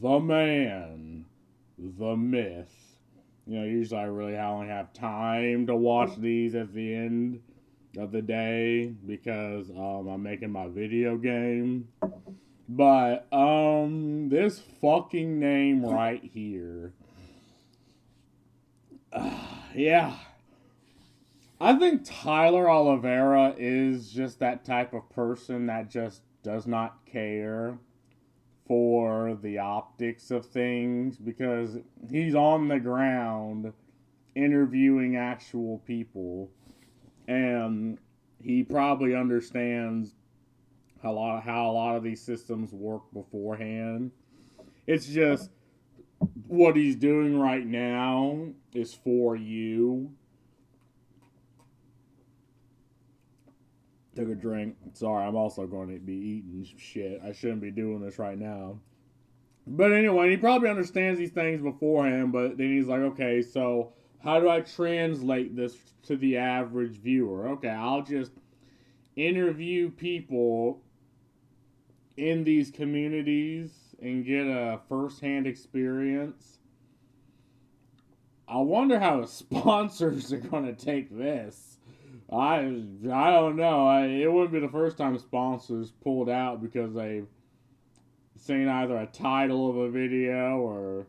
the man, the myth. You know, usually I really only have time to watch these at the end of the day because I'm making my video game. But this fucking name right here. Yeah. I think Tyler Oliveira is just that type of person that just does not care for the optics of things because he's on the ground interviewing actual people and he probably understands how a lot of these systems work beforehand. It's just what he's doing right now is for you. Took a drink. Sorry, I'm also going to be eating shit. I shouldn't be doing this right now. But anyway, he probably understands these things beforehand, but then he's like, okay, so how do I translate this to the average viewer? Okay, I'll just interview people in these communities and get a first-hand experience. I wonder how the sponsors are going to take this. I don't know. It wouldn't be the first time sponsors pulled out because they've seen either a title of a video or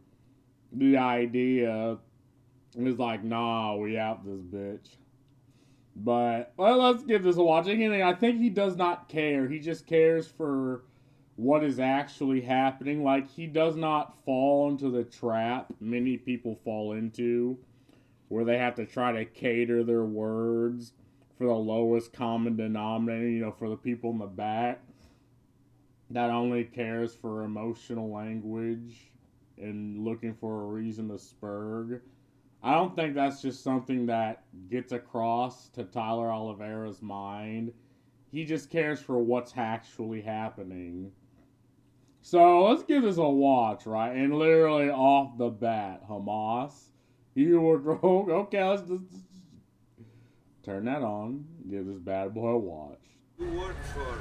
the idea. It's like, nah, we out this bitch. But well, let's give this a watch. Again, I think he does not care. He just cares for what is actually happening. Like, he does not fall into the trap many people fall into, where they have to try to cater their words for the lowest common denominator, you know, for the people in the back that only cares for emotional language and looking for a reason to spurg. I don't think that's just something that gets across to Tyler Oliveira's mind. He just cares for what's actually happening. So let's give this a watch, right? And literally off the bat, Hamas, you were okay. Let's just turn that on. Give this bad boy a watch. You work for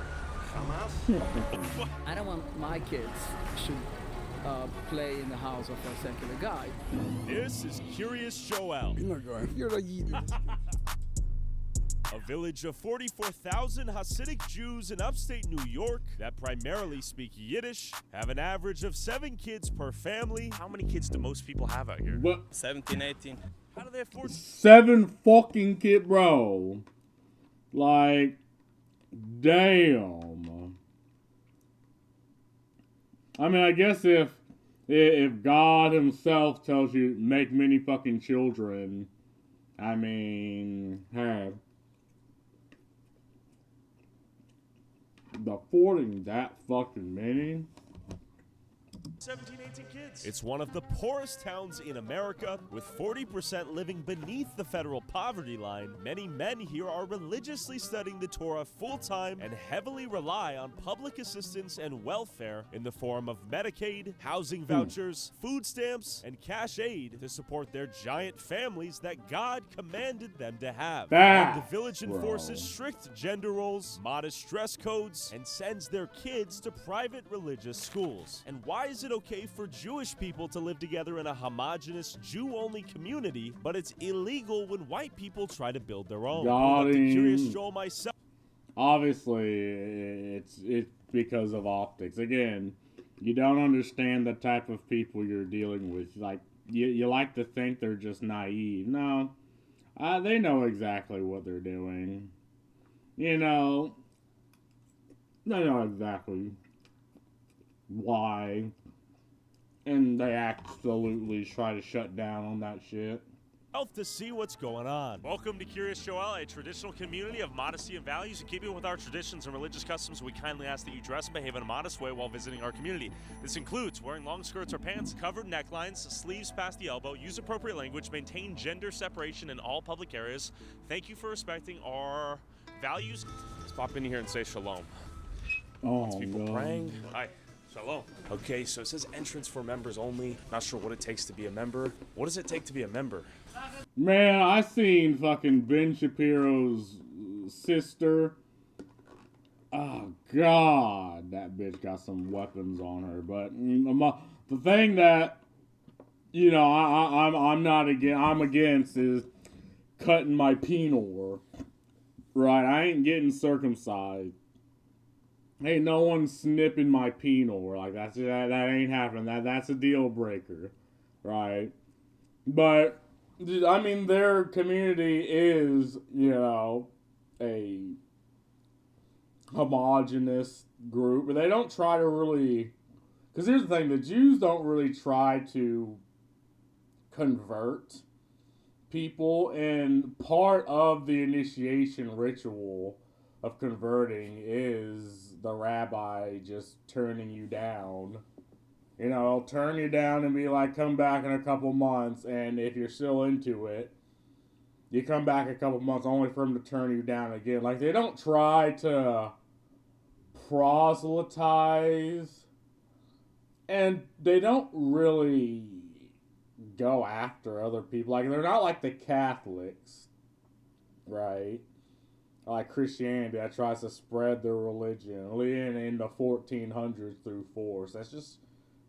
Hamas? I don't want my kids should play in the house of a secular guy. This is Curious Joel. You're a Yiddish. A village of 44,000 Hasidic Jews in upstate New York that primarily speak Yiddish have an average of 7 kids per family. How many kids do most people have out here? What? 17, 18. How do they afford 7 fucking kid, bro? Like, damn. I mean, I guess if God himself tells you make many fucking children, I mean, hey. Affording that fucking many? 17, 18 kids. It's one of the poorest towns in America, with 40% living beneath the federal poverty line. Many men here are religiously studying the Torah full-time and heavily rely on public assistance and welfare in the form of Medicaid, housing vouchers, food stamps, and cash aid to support their giant families that God commanded them to have. And the village enforces strict gender roles, modest dress codes, and sends their kids to private religious schools. And why is it okay for Jewish people to live together in a homogenous Jew-only community, but it's illegal when white people try to build their own? Got The Curious him. Joel myself. Obviously, it's because of optics. Again, you don't understand the type of people you're dealing with. Like, you like to think they're just naive. No, they know exactly what they're doing. You know, they know exactly why. And they absolutely try to shut down on that shit. To see what's going on. Welcome to Curious Joel, a traditional community of modesty and values. In keeping with our traditions and religious customs, we kindly ask that you dress and behave in a modest way while visiting our community. This includes wearing long skirts or pants, covered necklines, sleeves past the elbow, use appropriate language, maintain gender separation in all public areas. Thank you for respecting our values. Let's pop in here and say shalom. Oh, People God. praying. Hi. Shalom. Okay, so it says entrance for members only. Not sure what it takes to be a member. What does it take to be a member? Man, I seen fucking Ben Shapiro's sister. Oh, God. That bitch got some weapons on her. But The thing that, you know, I'm against is cutting my penile. Right, I ain't getting circumcised. Ain't no one snipping my penile. Like that ain't happening. That's a deal breaker, right? But I mean, their community is, you know, a homogenous group, but they don't try to really. Because here's the thing: the Jews don't really try to convert people, and part of the initiation ritual of converting is the rabbi just turning you down. You know, he'll turn you down and be like, come back in a couple months, and if you're still into it, you come back a couple months only for him to turn you down again. Like, they don't try to proselytize, and they don't really go after other people. Like, they're not like the Catholics, right? Like Christianity that tries to spread their religion in the 1400s through force. That's just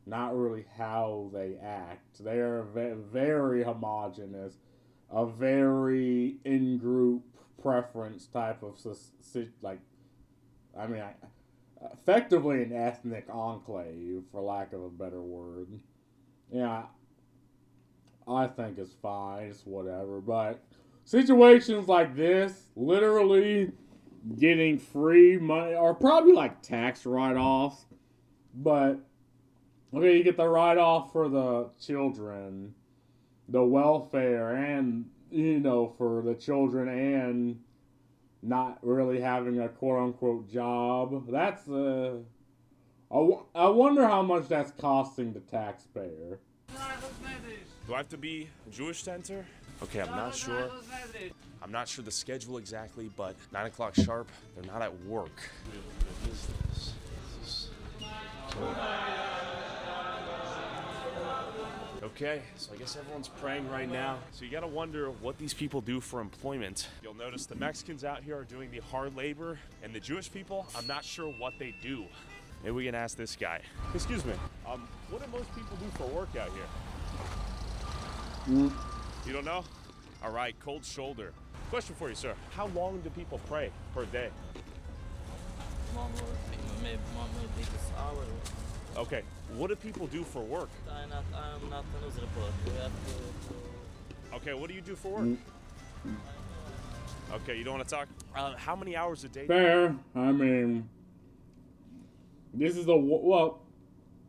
not really how they act. They are very homogenous, a very in-group preference type of, like, I mean, effectively an ethnic enclave, for lack of a better word. Yeah, I think it's fine, it's whatever, but situations like this, literally getting free money, or probably like tax write-offs, but, okay, you get the write-off for the children, the welfare, and, you know, for the children, and not really having a quote-unquote job. That's, I wonder how much that's costing the taxpayer. Do I have to be Jewish to enter? Okay, I'm not sure. I'm not sure the schedule exactly, but 9 o'clock sharp, they're not at work. What is this? Okay, so I guess everyone's praying right now. So you gotta wonder what these people do for employment. You'll notice the Mexicans out here are doing the hard labor, and the Jewish people, I'm not sure what they do. Maybe we can ask this guy. Excuse me, what do most people do for work out here? You don't know? All right, cold shoulder. Question for you, sir. How long do people pray per day? Maybe 6 hours. Okay, what do people do for work? I'm not an user report. We have to... Okay, what do you do for work? Okay, you don't want to talk? How many hours a day? Fair. I mean, this is well,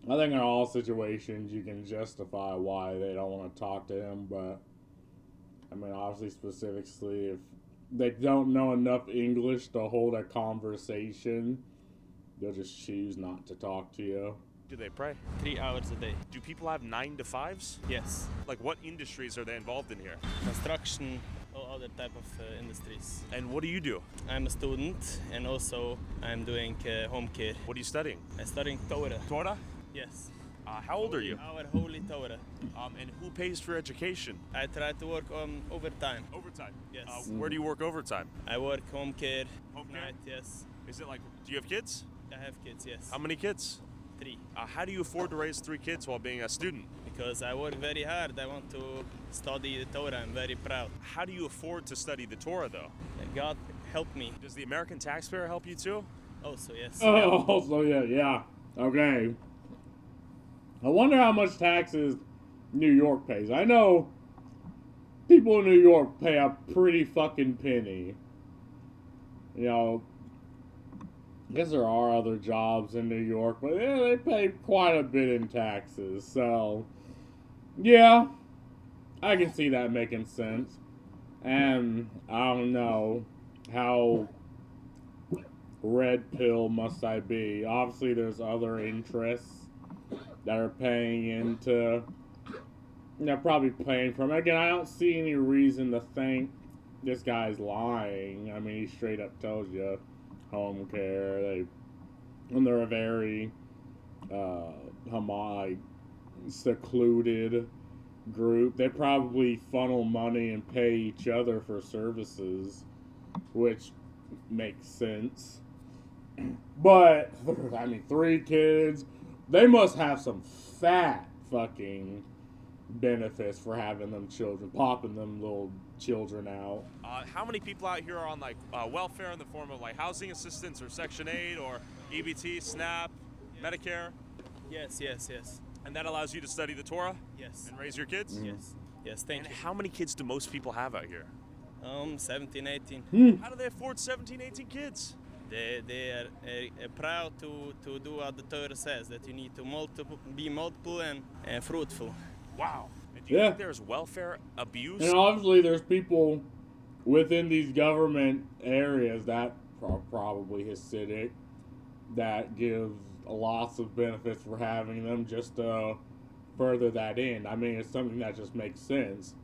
I think in all situations you can justify why they don't want to talk to him, but I mean, obviously, specifically, if they don't know enough English to hold a conversation, they'll just choose not to talk to you. Do they pray? 3 hours a day. Do people have 9 to 5s? Yes. Like, what industries are they involved in here? Construction or other type of industries. And what do you do? I'm a student, and also I'm doing home care. What are you studying? I'm studying Torah. Torah? Yes. How old are you? Our holy Torah. And who pays for education? I try to work on overtime. Overtime? Yes. Where do you work overtime? I work home care. Home care? Night, yes. Is it like, do you have kids? I have kids, yes. How many kids? 3. How do you afford to raise 3 kids while being a student? Because I work very hard. I want to study the Torah. I'm very proud. How do you afford to study the Torah, though? God help me. Does the American taxpayer help you, too? Also, yes. Oh, also, yeah. Okay. I wonder how much taxes New York pays. I know people in New York pay a pretty fucking penny. You know, I guess there are other jobs in New York, but yeah, they pay quite a bit in taxes. So, yeah, I can see that making sense. And I don't know how red pill must I be. Obviously, there's other interests that are paying into, they're probably paying from. Again, I don't see any reason to think this guy's lying. I mean, he straight up tells you home care. They're a very secluded group. They probably funnel money and pay each other for services, which makes sense. But I mean, 3 kids, they must have some fat fucking benefits for having them children, popping them little children out. How many people out here are on like welfare in the form of like housing assistance or Section 8 or EBT, SNAP, Medicare? Yes, yes, yes. And that allows you to study the Torah? Yes. And raise your kids? Yes. Yes, thank And you. how many kids do most people have out here? 17, 18. How do they afford 17, 18 kids? They are proud to do what the Torah says, that you need to be multiple and fruitful. Wow. And do you Yeah. think there's welfare abuse? And obviously, there's people within these government areas that are probably Hasidic that give lots of benefits for having them just to further that in. I mean, it's something that just makes sense.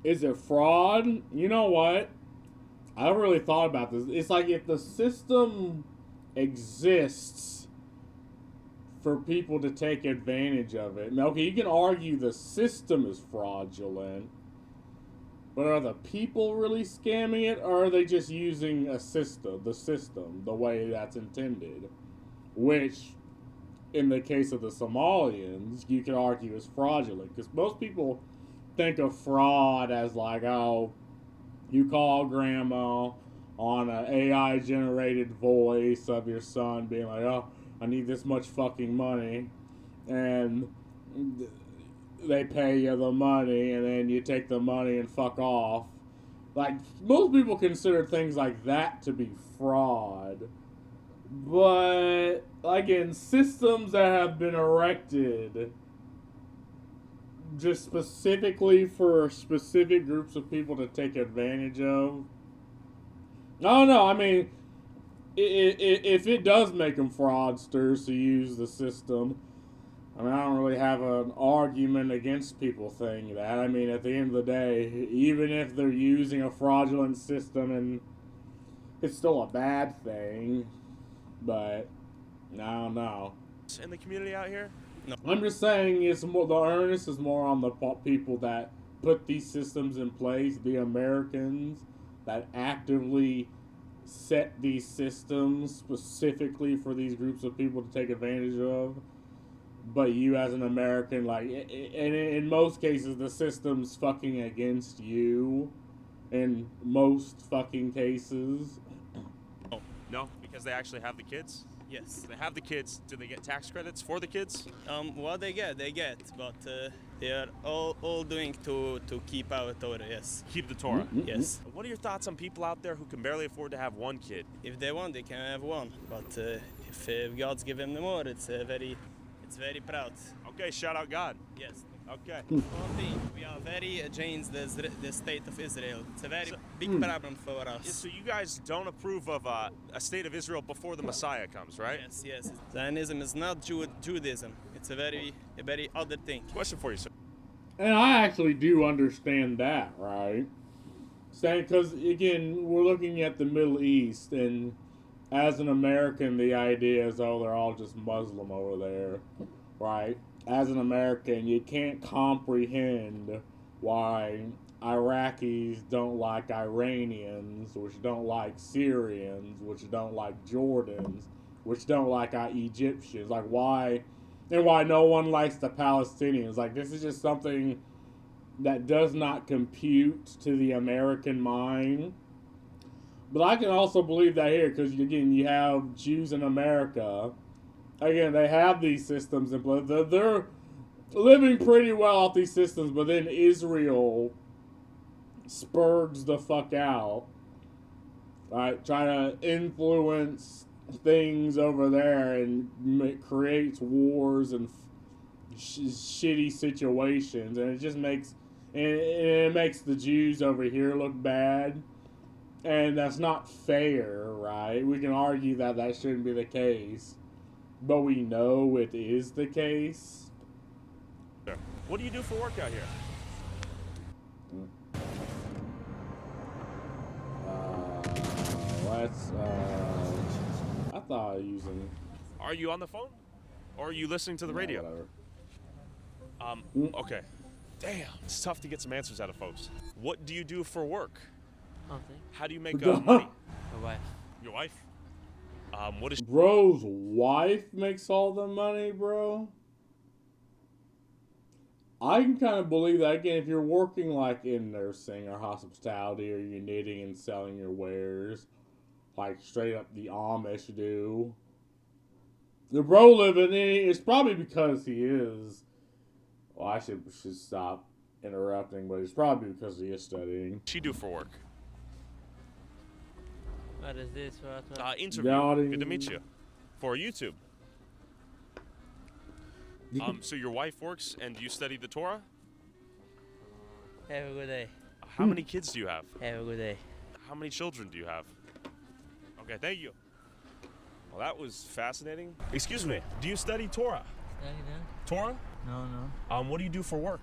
Is it fraud? You know what? I haven't really thought about this. It's like if the system exists for people to take advantage of it. Now, okay, you can argue the system is fraudulent, but are the people really scamming it, or are they just using the system, the way that's intended? Which, in the case of the Somalians, you could argue is fraudulent, because most people think of fraud as like, oh, you call grandma on an AI-generated voice of your son being like, oh, I need this much fucking money, and they pay you the money, and then you take the money and fuck off. Like, most people consider things like that to be fraud. But, again, systems that have been erected just specifically for specific groups of people to take advantage of. I don't know. I mean, if it does make them fraudsters to use the system, I mean, I don't really have an argument against people saying that. I mean, at the end of the day, even if they're using a fraudulent system, and it's still a bad thing, but I don't know. In the community out here? I'm just saying it's more, the earnest is more on the people that put these systems in place, the Americans that actively set these systems specifically for these groups of people to take advantage of. But you as an American, like, and in most cases, the system's fucking against you in most fucking cases. Oh, no, because they actually have the kids? Yes. They have the kids. Do they get tax credits for the kids? What they get, but they are all doing to keep our Torah, yes. Keep the Torah? Yes. What are your thoughts on people out there who can barely afford to have one kid? If they want, they can have one. But if God's given them more, it's very proud. Okay, shout out God. Yes. Okay. One thing, we are very against the state of Israel. It's a very big problem for us. So you guys don't approve of a state of Israel before the Messiah comes, right? Yes, yes. Zionism is not Judaism. It's a very other thing. Question for you, sir. And I actually do understand that, right? Saying, because again, we're looking at the Middle East, and as an American, the idea is, oh, they're all just Muslim over there, right? As an American, you can't comprehend why Iraqis don't like Iranians, which don't like Syrians, which don't like Jordans, which don't like Egyptians. Like, why, and why no one likes the Palestinians. Like, this is just something that does not compute to the American mind. But I can also believe that here, because, again, you have Jews in America. Again, they have these systems in place. They're living pretty well off these systems, but then Israel spurgs the fuck out. Right? Try to influence things over there, and creates wars and shitty situations. And it just makes, and it makes the Jews over here look bad. And that's not fair, right? We can argue that that shouldn't be the case. But we know it is the case. What do you do for work out here? I thought I was using... Are you on the phone? Or are you listening to the radio? Whatever. Okay. Damn, it's tough to get some answers out of folks. What do you do for work? Nothing. How do you make money? My wife. Your wife? What is Bro's wife makes all the money, bro. I can kind of believe that. Again, if you're working like in nursing or hospitality, or you're knitting and selling your wares, like straight up the Amish do. The bro living in it's probably because he is. Well, I should stop interrupting, but it's probably because he is studying. she do for work? What is this? What? Interview. Got Good to him. meet you. For YouTube. So your wife works and you study the Torah? Have a good day. How many kids do you have? Have a good day. How many children do you have? Okay, thank you. Well, that was fascinating. Excuse me, do you study Torah? Torah? No, no. What do you do for work?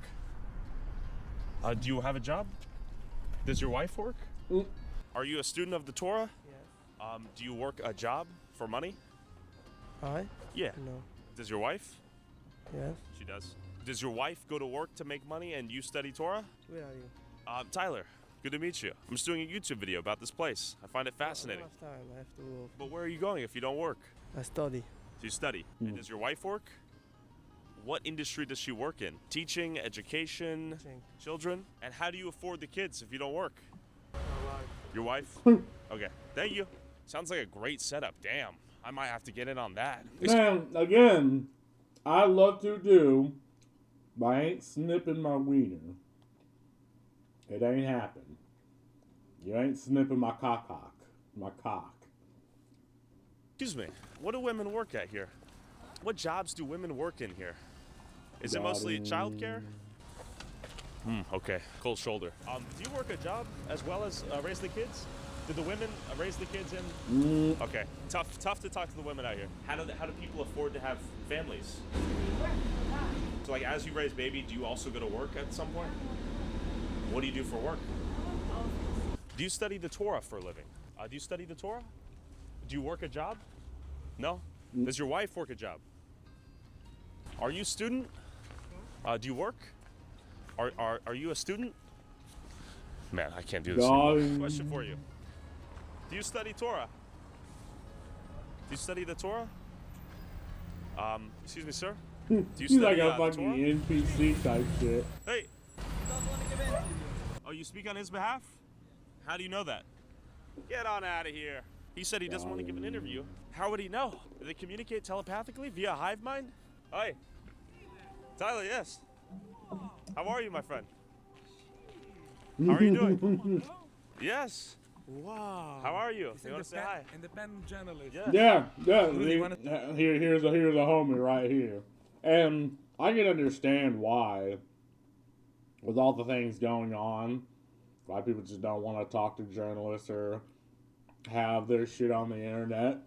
Do you have a job? Does your wife work? Are you a student of the Torah? Yes. Do you work a job for money? I? Yeah. No. Does your wife? Yes. She does. Does your wife go to work to make money and you study Torah? Where are you? Tyler, good to meet you. I'm just doing a YouTube video about this place. I find it fascinating. I don't have time. I have to work. But where are you going if you don't work? I study. Do you study? And does your wife work? What industry does she work in? Teaching, education, Teaching. children? And how do you afford the kids if you don't work? Your wife? Okay, thank you. Sounds like a great setup. Damn, I might have to get in on that. Man, again, I love to do, but I ain't snipping my wiener. It ain't happen. You ain't snipping my cock. My cock. Excuse me, what do women work at here? What jobs do women work in here? Is it mostly childcare? Okay, cold shoulder. Do you work a job as well as raise the kids? Do the women raise the kids in? Okay, tough to talk to the women out here. How do people afford to have families? So like as you raise baby, do you also go to work at some point? What do you do for work? Do you study the Torah for a living? Do you study the Torah? Do you work a job? No? Does your wife work a job? Are you a student? Do you work? Are you a student? Man, I can't do this anymore. Question for you. Do you study Torah? Do you study the Torah? Excuse me, sir? Do you He's study like a Torah? fucking NPC type shit. Hey! Oh, you speak on his behalf? How do you know that? Get on out of here. He said he doesn't want to give an interview. How would he know? Do they communicate telepathically via hive mind? Hi. Tyler, yes. How are you, my friend? How are you doing? Yes. Wow. How are you? You want to say hi? Independent journalist. Yeah. Yeah. Here's a homie right here, and I can understand why, with all the things going on, why people just don't want to talk to journalists or have their shit on the internet.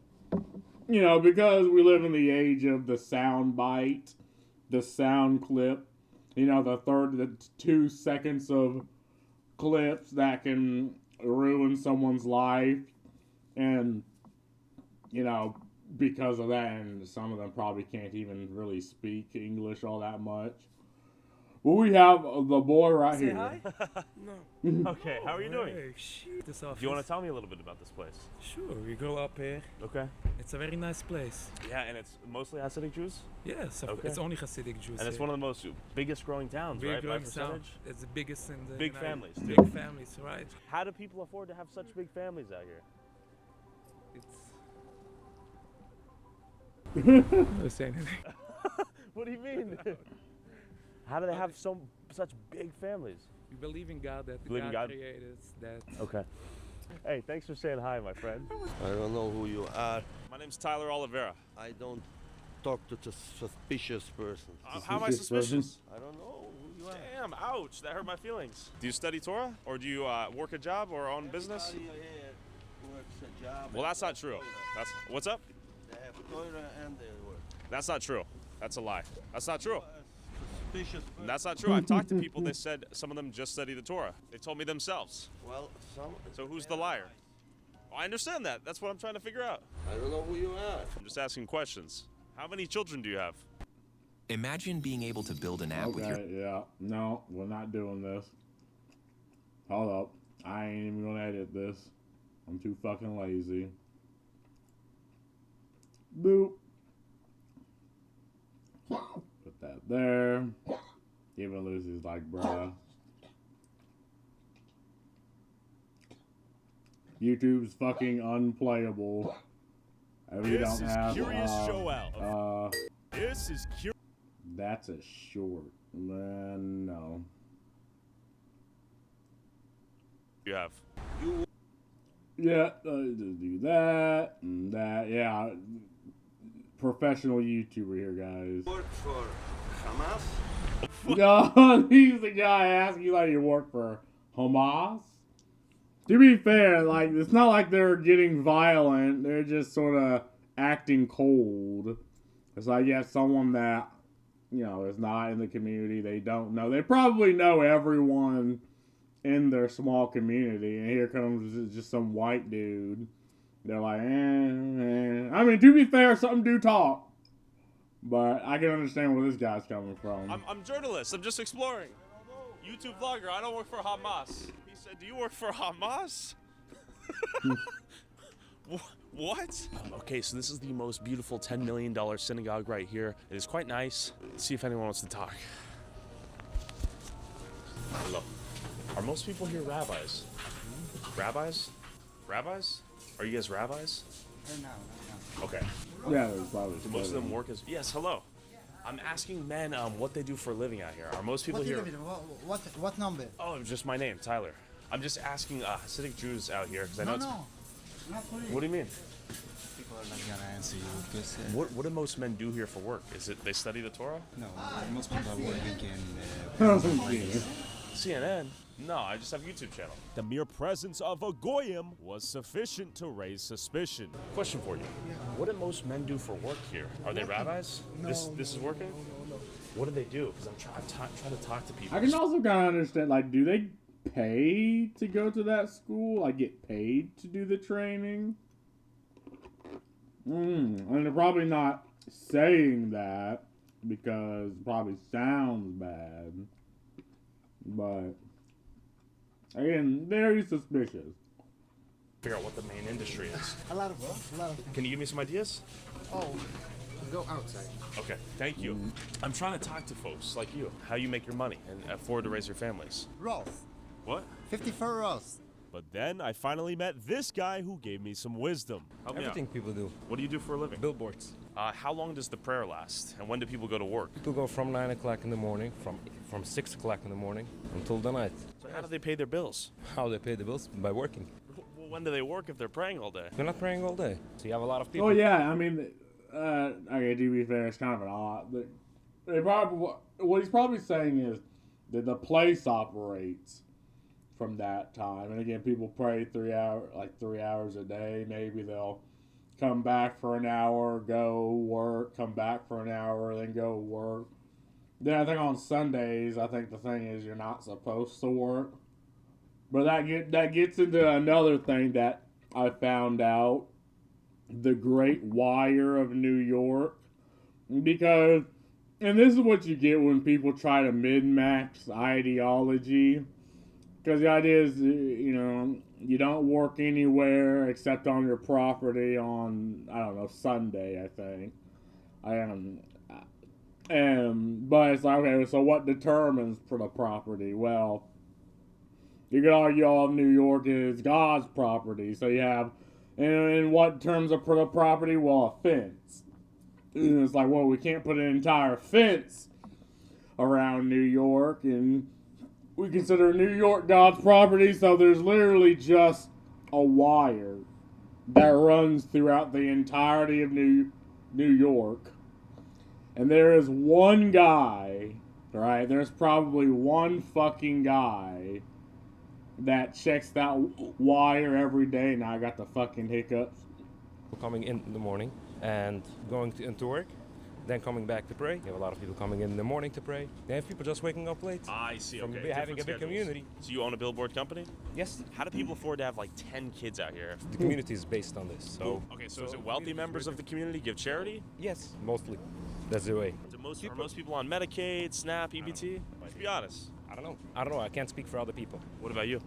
You know, because we live in the age of the sound bite, the sound clip. You know, the 2 seconds of clips that can ruin someone's life, and you know, because of that, and some of them probably can't even really speak English all that much. Well, we have the boy right here. Hi? Okay, how are you doing? Hey, shit, this office. Do you want to tell me a little bit about this place? Sure, we grow up here. Okay. It's a very nice place. Yeah, and it's mostly Hasidic Jews? Yes, Okay. it's only Hasidic Jews. And it's one of the most biggest growing towns, big right? By growing town. percentage? It's the biggest in the Big United- families, too. Big families, right? How do people afford to have such big families out here? It's not saying anything. What do you mean? How do they have such big families? We believe in God, that Believe in God God? created that. Okay. Hey, thanks for saying hi, my friend. I don't know who you are. My name's Tyler Oliveira. I don't talk to the suspicious person. How am I suspicious? I don't know who you are. Damn, ouch, that hurt my feelings. Do you study Torah? Or do you work a job or own business? Everybody here works a job. Well, that's not true. What's up? They have Torah and they work. That's not true. That's a lie. That's not true. Suspicious person. That's not true. I've talked to people, they said some of them just study the Torah. They told me themselves. Well, some. So who's the liar? Well, I understand that. That's what I'm trying to figure out. I don't know who you are. I'm just asking questions. How many children do you have? Imagine being able to build an app with your Okay, yeah. No, we're not doing this. Hold up. I ain't even gonna edit this. I'm too fucking lazy. Boop. Put that there. Even Lucy's like, bruh. YouTube's fucking unplayable. We This don't is have, Curious Joel. This is Curious. That's a short. No. You have. Yeah, do that and that. Yeah, professional YouTuber here, guys. Work for Hamas? No, he's the guy asking you like you work for Hamas. To be fair, like it's not like they're getting violent. They're just sort of acting cold. It's like someone that is not in the community. They don't know. They probably know everyone in their small community, and here comes just some white dude. They're like, eh. I mean, to be fair, some do talk, but I can understand where this guy's coming from. I'm journalist. I'm just exploring. YouTube vlogger. I don't work for Hamas. He said, "Do you work for Hamas?" What? Okay, so this is the most beautiful $10 million synagogue right here. It is quite nice. Let's see if anyone wants to talk. Hello. Are most people here rabbis? Rabbis? Rabbis? Are you guys rabbis? No. Okay. Yeah, there's probably Do most of them work as... Yes, hello. I'm asking men what they do for a living out here. Are most people here... What number? Oh, just my name, Tyler. I'm just asking Hasidic Jews out here because I know it's... Not for you. What do you mean? People are not gonna answer you because What do most men do here for work? Is it they study the Torah? no, most people are working in CNN? No, I just have a YouTube channel. The mere presence of a goyim was sufficient to raise suspicion. Question for you. What do most men do for work here? Are they rabbis? This is working? No. What do they do? Because I'm trying to talk to people. I can also kind of understand, like, do they pay to go to that school? Like, get paid to do the training? And they're probably not saying that because it probably sounds bad. But, again, very suspicious. Figure out what the main industry is. a lot of things. Can you give me some ideas? Oh, go outside. Okay, thank you. I'm trying to talk to folks like you. How you make your money and afford to raise your families. Rolls. What? 54 rolls. But then I finally met this guy who gave me some wisdom. Help me out. Everything people do. What do you do for a living? Billboards. How long does the prayer last? And when do people go to work? People go from 9 o'clock in the morning, from 6 o'clock in the morning until the night. So how do they pay their bills? How they pay the bills? By working. Well, when do they work if they're praying all day? They're not praying all day. So you have a lot of people. Oh, yeah, I mean, okay, to be fair, it's kind of an odd, but they probably, what he's probably saying is that the place operates from that time. And again, people pray 3 hours a day. Maybe they'll come back for an hour, go work, come back for an hour, then go work. Then I think on Sundays, I think the thing is you're not supposed to work. But that gets into another thing that I found out. The Great Wire of New York. Because, and this is what you get when people try to min-max ideology. Because the idea is, you don't work anywhere except on your property on, I don't know, Sunday, I think. But it's like, okay, so what determines for the property? Well, you could argue all of New York is God's property. So you have, in what terms of the property? Well, a fence. And it's like, well, we can't put an entire fence around New York, and we consider New York God's property, so there's literally just a wire that runs throughout the entirety of New York. And there is one guy, right? There's probably one fucking guy that checks that wire every day. Now I got the fucking hiccups. Coming in the morning and going into work, then coming back to pray. You have a lot of people coming in the morning to pray. They have people just waking up late. I see, From okay. having a big community. So you own a billboard company? Yes. How do people afford to have like 10 kids out here? The community is based on this. So. Okay, so is it wealthy members of the community give charity? Yes, mostly. That's the way. Are most people on Medicaid, SNAP, EBT? Let's be honest. I don't know. I can't speak for other people. What about you?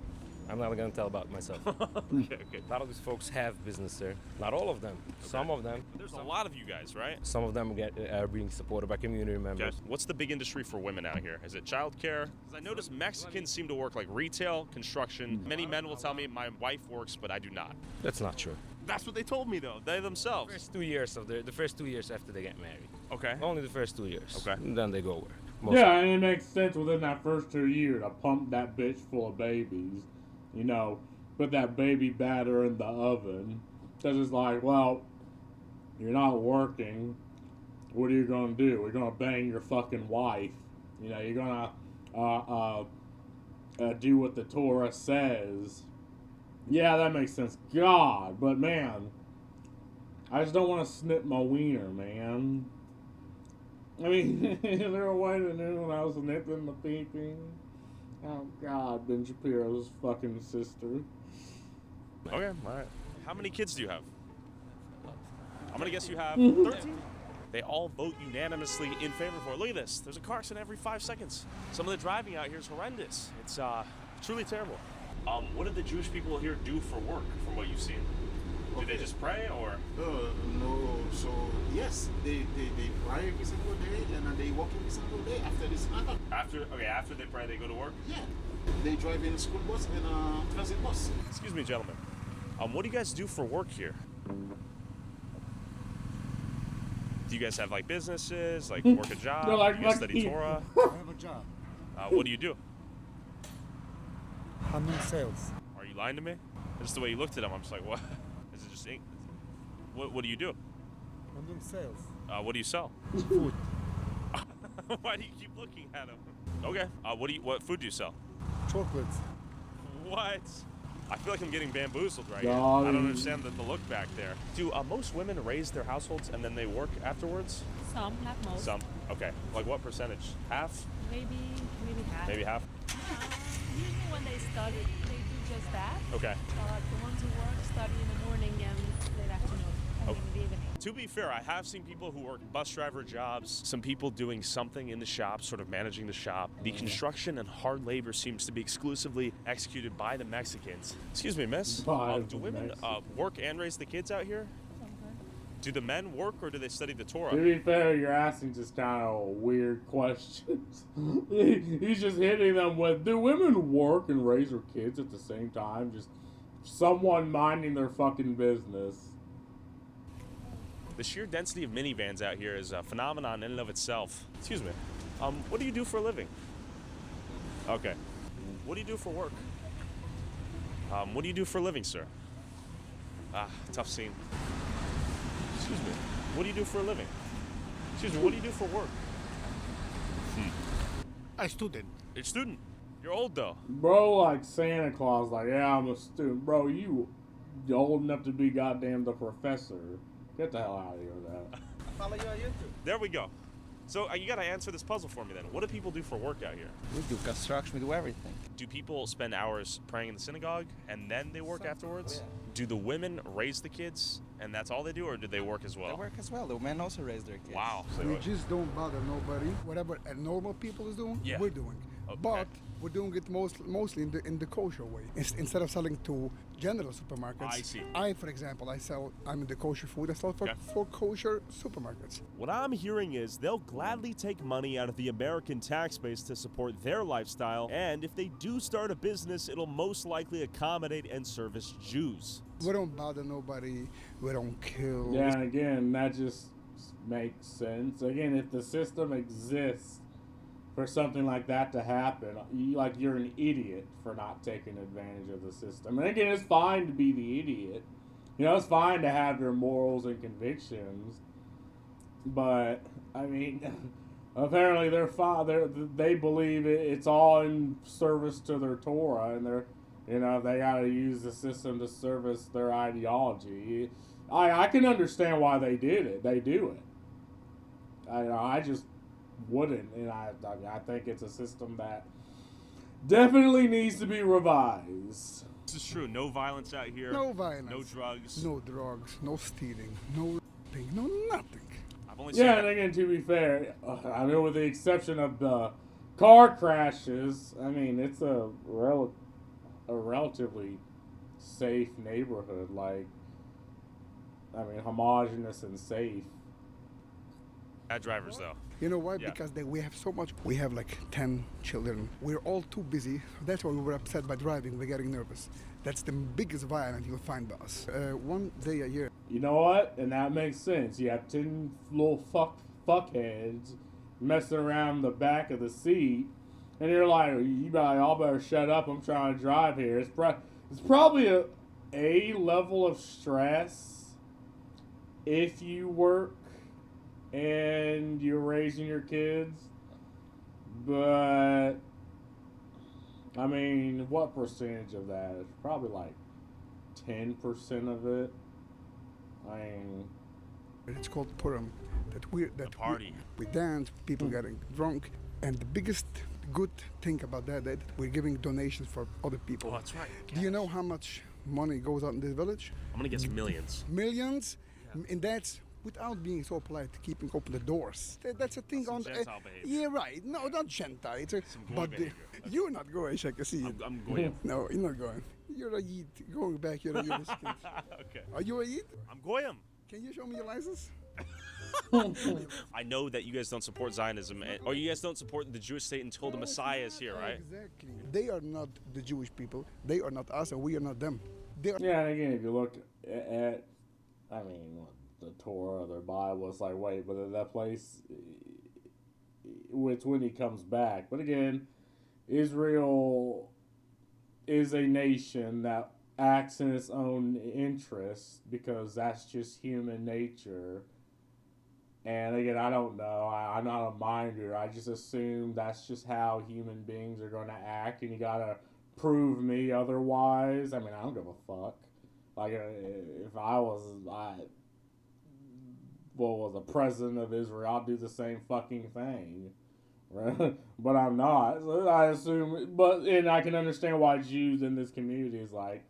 I'm not gonna tell about myself. Okay. A lot of these folks have business there. Not all of them. Some of them. There's There's a lot of you guys, right? Some of them are being supported by community members. Okay. What's the big industry for women out here? Is it childcare? Because I notice Mexicans seem to work like retail, construction. Many men will tell me my wife works, but I do not. That's not true. That's what they told me, though. They themselves. The first 2 years after they get married. Okay. Only the first 2 years. Okay. And then they go work. Yeah, and it makes sense within that first 2 years to pump that bitch full of babies. You know, put that baby batter in the oven. Because it's like, well, you're not working. What are you going to do? We're going to bang your fucking wife. You know, you're going to do what the Torah says. Yeah, that makes sense. God, but man, I just don't want to snip my wiener, man. I mean, is there a way to do when I was nipping the pee-pee? Oh, God, Ben Shapiro's fucking sister. Okay, all right. How many kids do you have? I'm going to guess you have 13? They all vote unanimously in favor for it. Look at this. There's a car accident every 5 seconds. Some of the driving out here is horrendous. It's truly terrible. What did the Jewish people here do for work, from what you've seen? Do they just pray, or? No. So, yes, they pray every single day, and they work every single day after this matter. After they pray, they go to work? Yeah. They drive in school bus and transit bus. Excuse me, gentlemen. What do you guys do for work here? Do you guys have, like, businesses, like, work a job? No, like, do you guys study Torah? I have a job. What do you do? I'm in sales. Are you lying to me? Just the way you looked at him, I'm just like, what? Is it just ink? What do you do? I'm doing sales. What do you sell? Food. Why do you keep looking at him? Okay. What food do you sell? Chocolates. What? I feel like I'm getting bamboozled right here. God. I don't understand the look back there. Do most women raise their households and then they work afterwards? Some, not most. Some. Okay. Like what percentage? Half? Maybe half. Maybe half? Usually when they study, they do just that. Okay. The ones who work study in the morning and late afternoon, and in the evening. To be fair, I have seen people who work bus driver jobs, some people doing something in the shop, sort of managing the shop. The construction and hard labor seems to be exclusively executed by the Mexicans. Excuse me, miss. Do women work and raise the kids out here? Do the men work or do they study the Torah? To be fair, you're asking just kind of weird questions. He's just hitting them with, do women work and raise their kids at the same time? Just someone minding their fucking business. The sheer density of minivans out here is a phenomenon in and of itself. Excuse me. What do you do for a living? Okay. What do you do for work? What do you do for a living, sir? Tough scene. Excuse me. What do you do for a living? Excuse me. What do you do for work? A student. You're a student. You're old, though. Bro, like Santa Claus, like, yeah, I'm a student. Bro, you old enough to be goddamn the professor. Get the hell out of here with that. Follow you on YouTube. There we go. So you got to answer this puzzle for me then. What do people do for work out here? We do construction, we do everything. Do people spend hours praying in the synagogue and then they work afterwards? Yeah. Do the women raise the kids and that's all they do, or do they work as well? They work as well. The men also raise their kids. Wow. We just don't bother nobody. Whatever normal people is doing, Yeah. we're doing. Okay. But we're doing it mostly in the kosher way. Instead of selling to general supermarkets. I see. For example, I'm in the kosher food. I sell for kosher supermarkets. What I'm hearing is they'll gladly take money out of the American tax base to support their lifestyle, and if they do start a business, it'll most likely accommodate and service Jews. We don't bother nobody. We don't kill. Yeah, and again, that just makes sense. Again, if the system exists for something like that to happen, you're an idiot for not taking advantage of the system. And again, it's fine to be the idiot. You know, it's fine to have your morals and convictions. But, I mean, apparently they believe it's all in service to their Torah, and they gotta use the system to service their ideology. I can understand why they did it. They do it. I just wouldn't, and I think it's a system that definitely needs to be revised. This is true. No violence out here. No violence. No drugs. No drugs. No stealing. No thing. No nothing. I've only seen And again, to be fair, I mean, with the exception of the car crashes, I mean, it's a relatively safe neighborhood. Like, I mean, homogenous and safe. Bad drivers, though. You know why? Yeah. Because we have so much. We have like 10 children. We're all too busy. That's why we were upset by driving. We're getting nervous. That's the biggest violence you'll find by us. One day a year. You know what? And that makes sense. You have 10 little fuckheads messing around in the back of the seat, and you're like, y'all better shut up. I'm trying to drive here. It's probably a level of stress if you work and you're raising your kids, but I mean, what percentage of that? It's probably like 10% of it. I mean, it's called Purim. That party. We dance, people getting drunk, and the biggest good thing about that we're giving donations for other people. Oh, that's right. Do you know how much money goes out in this village? I'm gonna guess millions. Millions, and that's without being so polite, keeping open the doors. That's a thing on. Gentile behavior. Yeah, right. No, not Gentile. It's Goy behavior. You're not going. I can see. I'm going. No, you're not going. You're a Yid. Going back, you're a Yiddish kid. Okay. Are you a Yid? I'm Goyim. Can you show me your license? I know that you guys don't support Zionism, or you guys don't support the Jewish state until the Messiah is here, right? Exactly. They are not the Jewish people. They are not us, and we are not them. yeah, and again, if you look at I mean, the Torah or the Bible, it's like, wait, but that place, it's when he comes back. But again, Israel is a nation that acts in its own interest because that's just human nature. And again, I don't know. I'm not a minder. I just assume that's just how human beings are going to act, and you got to prove me otherwise. I mean, I don't give a fuck. Like, if I was a president of Israel, I'd do the same fucking thing. Right? But I'm not. So I assume, and I can understand why Jews in this community is like,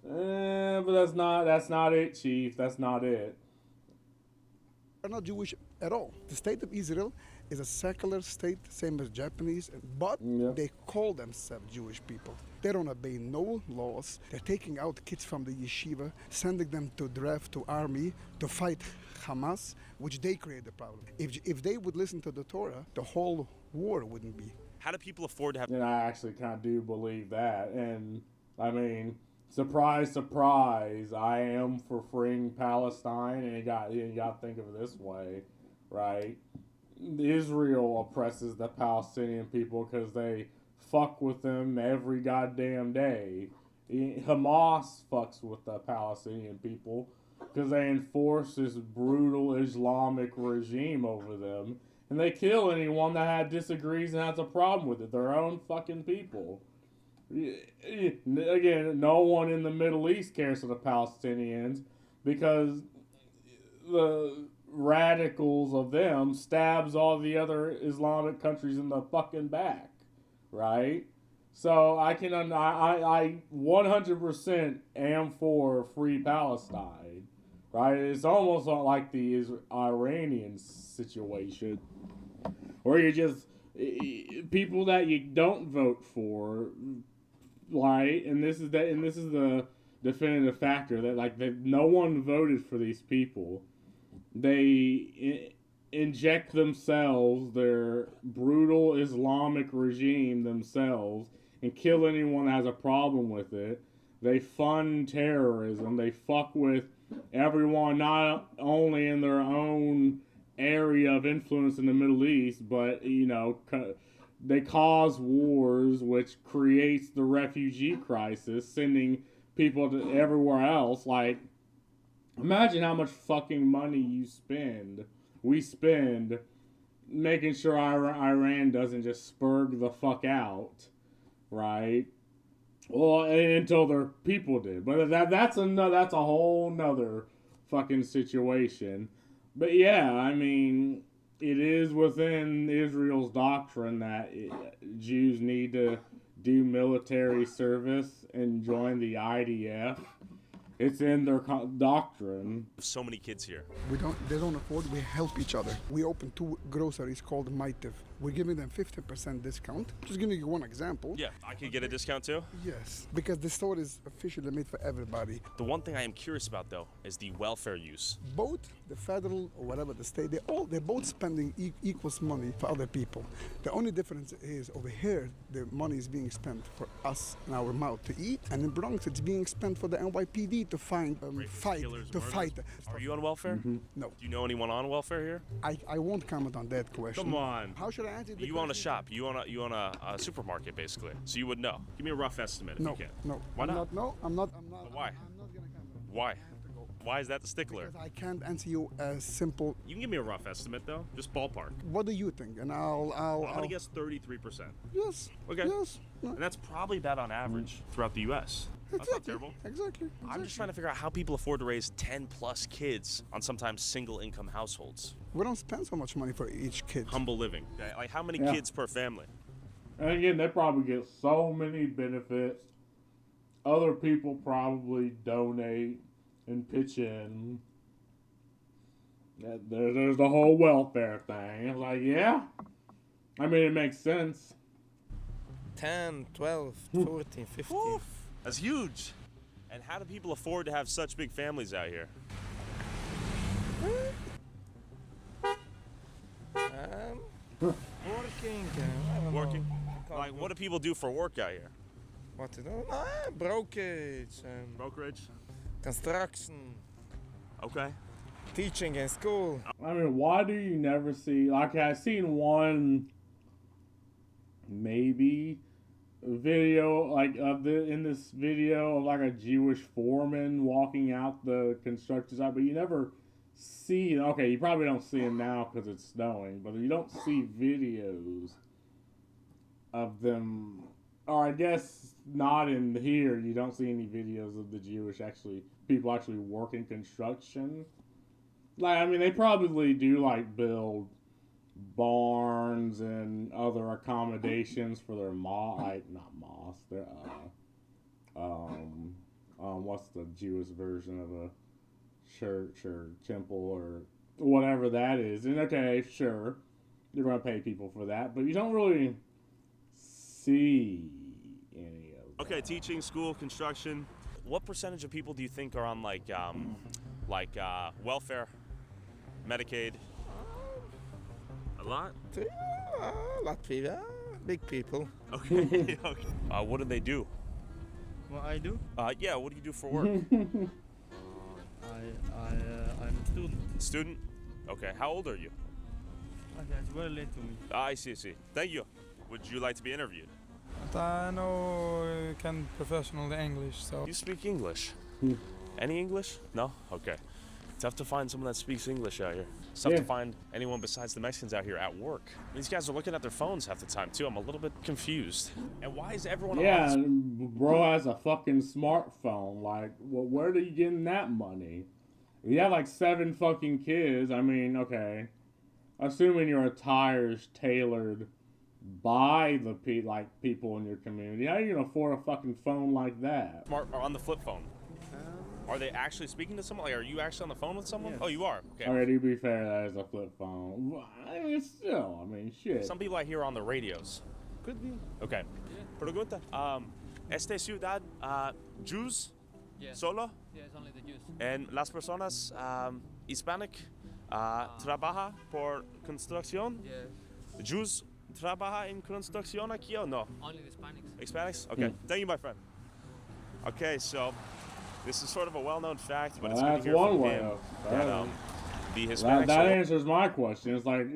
but that's not it, Chief. That's not it. Are not Jewish at all. The state of Israel is a secular state, same as Japanese, but they call themselves Jewish people. They don't obey no laws. They're taking out kids from the yeshiva, sending them to draft to army to fight Hamas, which they create the problem. If they would listen to the Torah, the whole war wouldn't be. How do people afford to have? And I actually kind of do believe that. And I mean, surprise, surprise, I am for freeing Palestine. And you got to think of it this way, right? Israel oppresses the Palestinian people because they fuck with them every goddamn day. Hamas fucks with the Palestinian people because they enforce this brutal Islamic regime over them. And they kill anyone that disagrees and has a problem with it. Their own fucking people. Again, no one in the Middle East cares for the Palestinians because the radicals of them stabs all the other Islamic countries in the fucking back, right? So I 100% am for free Palestine, right? It's almost like the Iranian situation, where you just people that you don't vote for, right? And this is the definitive factor that no one voted for these people. They inject themselves, their brutal Islamic regime themselves, and kill anyone that has a problem with it. They fund terrorism. They fuck with everyone, not only in their own area of influence in the Middle East, but, they cause wars, which creates the refugee crisis, sending people to everywhere else. Like, imagine how much fucking money we spend, making sure Iran doesn't just spurg the fuck out, right? Well, until their people did. But that's a whole nother fucking situation. But yeah, I mean, it is within Israel's doctrine that Jews need to do military service and join the IDF. It's in their doctrine. So many kids here. They don't afford. We help each other. We open 2 groceries called Maitev. We're giving them 15% discount. Just giving you one example. Yeah, I could get a discount too? Yes, because the store is officially made for everybody. The one thing I am curious about though is the welfare use. Both the federal or whatever the state, they're both spending equals money for other people. The only difference is over here, the money is being spent for us and our mouth to eat, and in Bronx, it's being spent for the NYPD to fight. Are you on welfare? Mm-hmm. No. Do you know anyone on welfare here? I won't comment on that question. Come on. How should I answer the You own a shop. You own a supermarket, basically. So you would know. Give me a rough estimate if you can. No. Why not? I'm not. But why? I'm not gonna comment. Why? Why is that the stickler? Because I can't answer you as simple. You can give me a rough estimate though, just ballpark. What do you think? And I'm gonna guess 33%. Yes. Okay. Yes. And that's probably about on average throughout the U.S. That's not terrible. Exactly. I'm just trying to figure out how people afford to raise 10 plus kids on sometimes single income households. We don't spend so much money for each kid. Humble living. Okay? Like how many kids per family? And again, they probably get so many benefits. Other people probably donate and pitch in. There's the whole welfare thing. It's like, yeah. I mean, it makes sense. 10, 12, 14, 15. Oof, that's huge. And how do people afford to have such big families out here? Working. Working? Like, what do people do for work out here? What to do? Brokerage. Brokerage? Construction. Okay. Teaching in school. I mean, why do you never see, like, I've seen one, maybe, video, like, in this video of, like, a Jewish foreman walking out the construction site, but you never see, okay, you probably don't see him now because it's snowing, but you don't see videos of them, or I guess not in here, you don't see any videos of the Jewish people actually working construction. Like, I mean, they probably do, like, build barns and other accommodations for their their, what's the Jewish version of a church or temple or whatever that is. And okay, sure, you're going to pay people for that, but you don't really see any of that. Okay, teaching, school, construction. What percentage of people do you think are on, like welfare, Medicaid? A lot? Latvia, big people. Okay. Okay. What do they do? What I do? Yeah, what do you do for work? I'm a student. Student? Okay, how old are you? Okay, it's very late to me. I see. Thank you. Would you like to be interviewed? I know can professional English, so. You speak English? Any English? No? Okay. Tough to find someone that speaks English out here. It's tough to find anyone besides the Mexicans out here at work. These guys are looking at their phones half the time, too. I'm a little bit confused. And why is everyone bro has a fucking smartphone. Like, well, where are you getting that money? If you have, like, 7 fucking kids, I mean, okay. Assuming your attire's tailored by the people in your community, how are you gonna afford a fucking phone like that? Smart or on the flip phone? Are they actually speaking to someone? Like, are you actually on the phone with someone? Yes. Oh, you are. Okay. Alright, to be fair, that is a flip phone. I mean, still, shit. Some people I hear on the radios. Could be. Okay. Pregunta. Este ciudad, Jews? Yes. Solo? Yes, only the Jews. And las personas Hispanic trabaja por construcción? Yes. Jews trabaja en construcción aquí o no? Only the Hispanics. Hispanics? Okay. Thank you, my friend. Okay, so this is sort of a well-known fact, but it's good to hear from him that the Hispanics that answers my question. It's like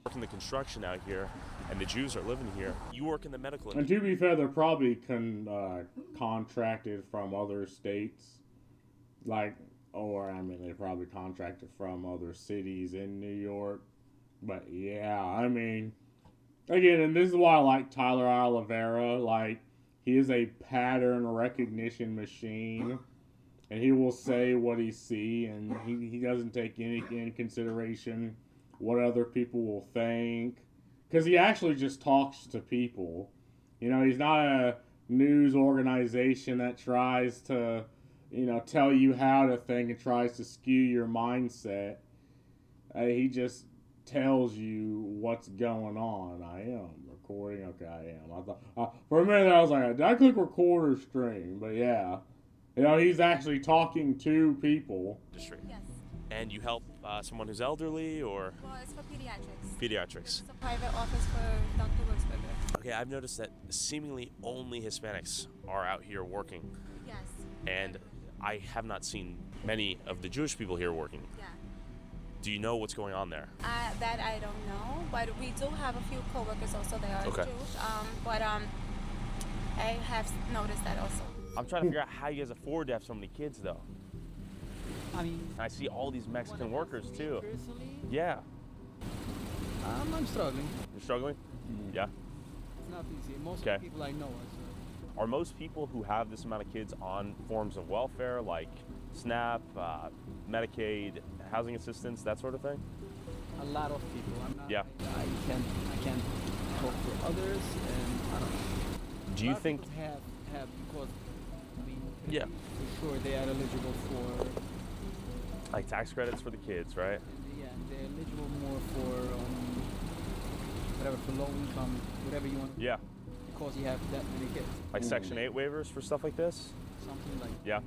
working the construction out here, and the Jews are living here. You work in the medical industry. And to be fair, they're probably contracted from other states, they're probably contracted from other cities in New York. But yeah, I mean, again, and this is why I like Tyler Oliveira. Like, he is a pattern recognition machine. And he will say what he sees, and he doesn't take any in consideration what other people will think. Because he actually just talks to people. You know, he's not a news organization that tries to, tell you how to think and tries to skew your mindset. He just tells you what's going on. I am recording. Okay, I am. I thought for a minute I was like, did I click record or stream? But yeah, you know, he's actually talking to people. Yes. And you help someone who's elderly, or? Well, it's for pediatrics. Pediatrics. It's a private office for Dr. Wurzberger. Okay, I've noticed that seemingly only Hispanics are out here working. Yes. And I have not seen many of the Jewish people here working. Yeah. Do you know what's going on there? That I don't know, but we do have a few coworkers also that are Okay. Jewish. But I have noticed that also. I'm trying to figure out how you guys afford to have so many kids, though. I mean, I see all these Mexican workers, too. personally, Yeah. I'm struggling. You're struggling? Yeah. It's not easy. Most of Okay. the people I know Are most people who have this amount of kids on forms of welfare, like SNAP, Medicaid, housing assistance, that sort of thing? a lot of people. I'm not. Yeah. I can't talk for others, and I don't know. Do you think? Have because I mean. Yeah. For sure, they are eligible for. Like tax credits for the kids, right? Yeah, they're eligible more for whatever, for low income, whatever you want. Yeah. Because you have that many kids. Like Section 8 waivers for stuff like this? Something like. Yeah.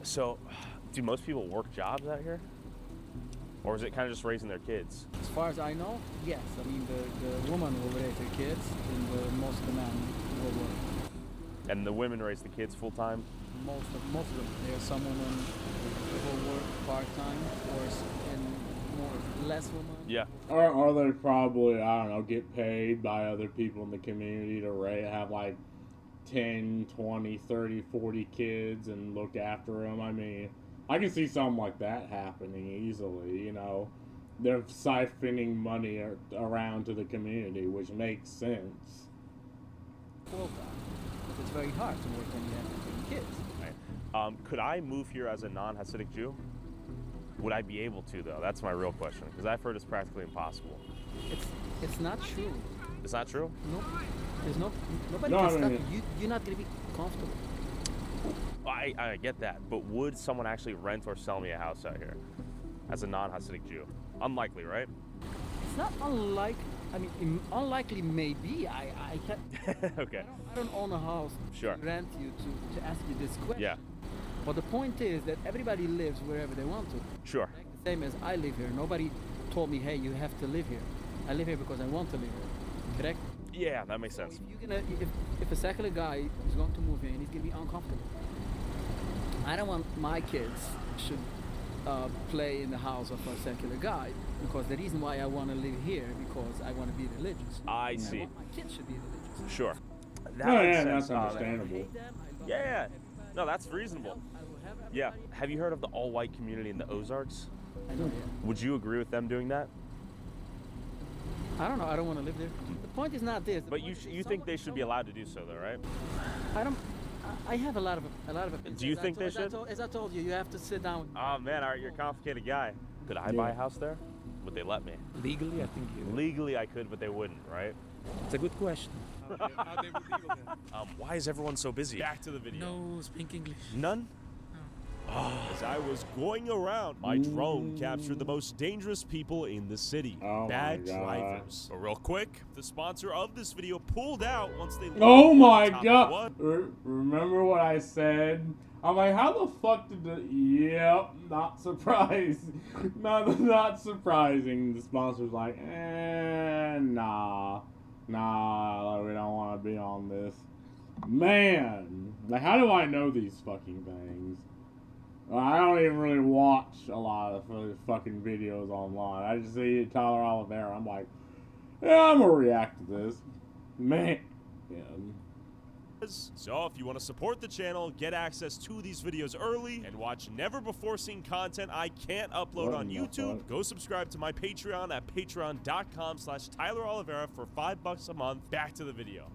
So, do most people work jobs out here? Or is it kind of just raising their kids? As far as I know, yes. I mean, the woman will raise her kids, and most of the men will work. And the women raise the kids full time? Most of them. There are some women who will work part time, and less women. Yeah. Or they probably, I don't know, get paid by other people in the community to have like 10, 20, 30, 40 kids and look after them. I mean, I can see something like that happening easily, you know. They're siphoning money around to the community, which makes sense. Full time. But it's very hard to work when you have kids. Right. Could I move here as a non-Hasidic Jew? Would I be able to, though? That's my real question, because I've heard it's practically impossible. It's not true. It's not true? No. There's nobody can stop you. You're not going to be comfortable. I get that, but would someone actually rent or sell me a house out here as a non-Hasidic Jew? Unlikely, right? It's not unlikely. I mean, unlikely maybe. I can't. Okay. I don't own a house. Sure. To rent you to ask you this question. Yeah. But the point is that everybody lives wherever they want to. Sure. Like the same as I live here. Nobody told me, hey, you have to live here. I live here because I want to live here. Correct? Yeah, that makes sense. If a secular guy is going to move here and he's going to be uncomfortable, I don't want my kids should play in the house of a secular guy, because the reason why I want to live here because I want to be religious. I see. I want my kids should be religious. Sure. That Oh, makes yeah, sense. that's understandable. Yeah. No, that's reasonable. Yeah. Have you heard of the all-white community in the Ozarks? I don't. Would you agree with them doing that? I don't know. I don't want to live there. The point is not this. But you think they should be allowed to do so, though, right? I don't. I have a lot of opinions. Do you think they should? As I told you, you have to sit down. Oh man, you're a complicated guy. Could I buy a house there? Would they let me? Legally, I think you. Legally, I could, but they wouldn't, right? It's a good question. Why is everyone so busy? Back to the video. No speak English. None? As I was going around, my drone captured the most dangerous people in the city. Bad drivers. But real quick, the sponsor of this video pulled out once they Oh my god! Remember what I said? I'm like, how the fuck did the... Yep, not surprised. not surprising. The sponsor's like, nah, we don't want to be on this. Man, like, how do I know these fucking things? I don't even really watch a lot of fucking videos online. I just see Tyler Oliveira. I'm like, yeah, I'm gonna react to this. Man. Yeah. So if you want to support the channel, get access to these videos early, and watch never before seen content I can't upload on YouTube, go subscribe to my Patreon at patreon.com/Tyler Oliveira for $5 a month. Back to the video.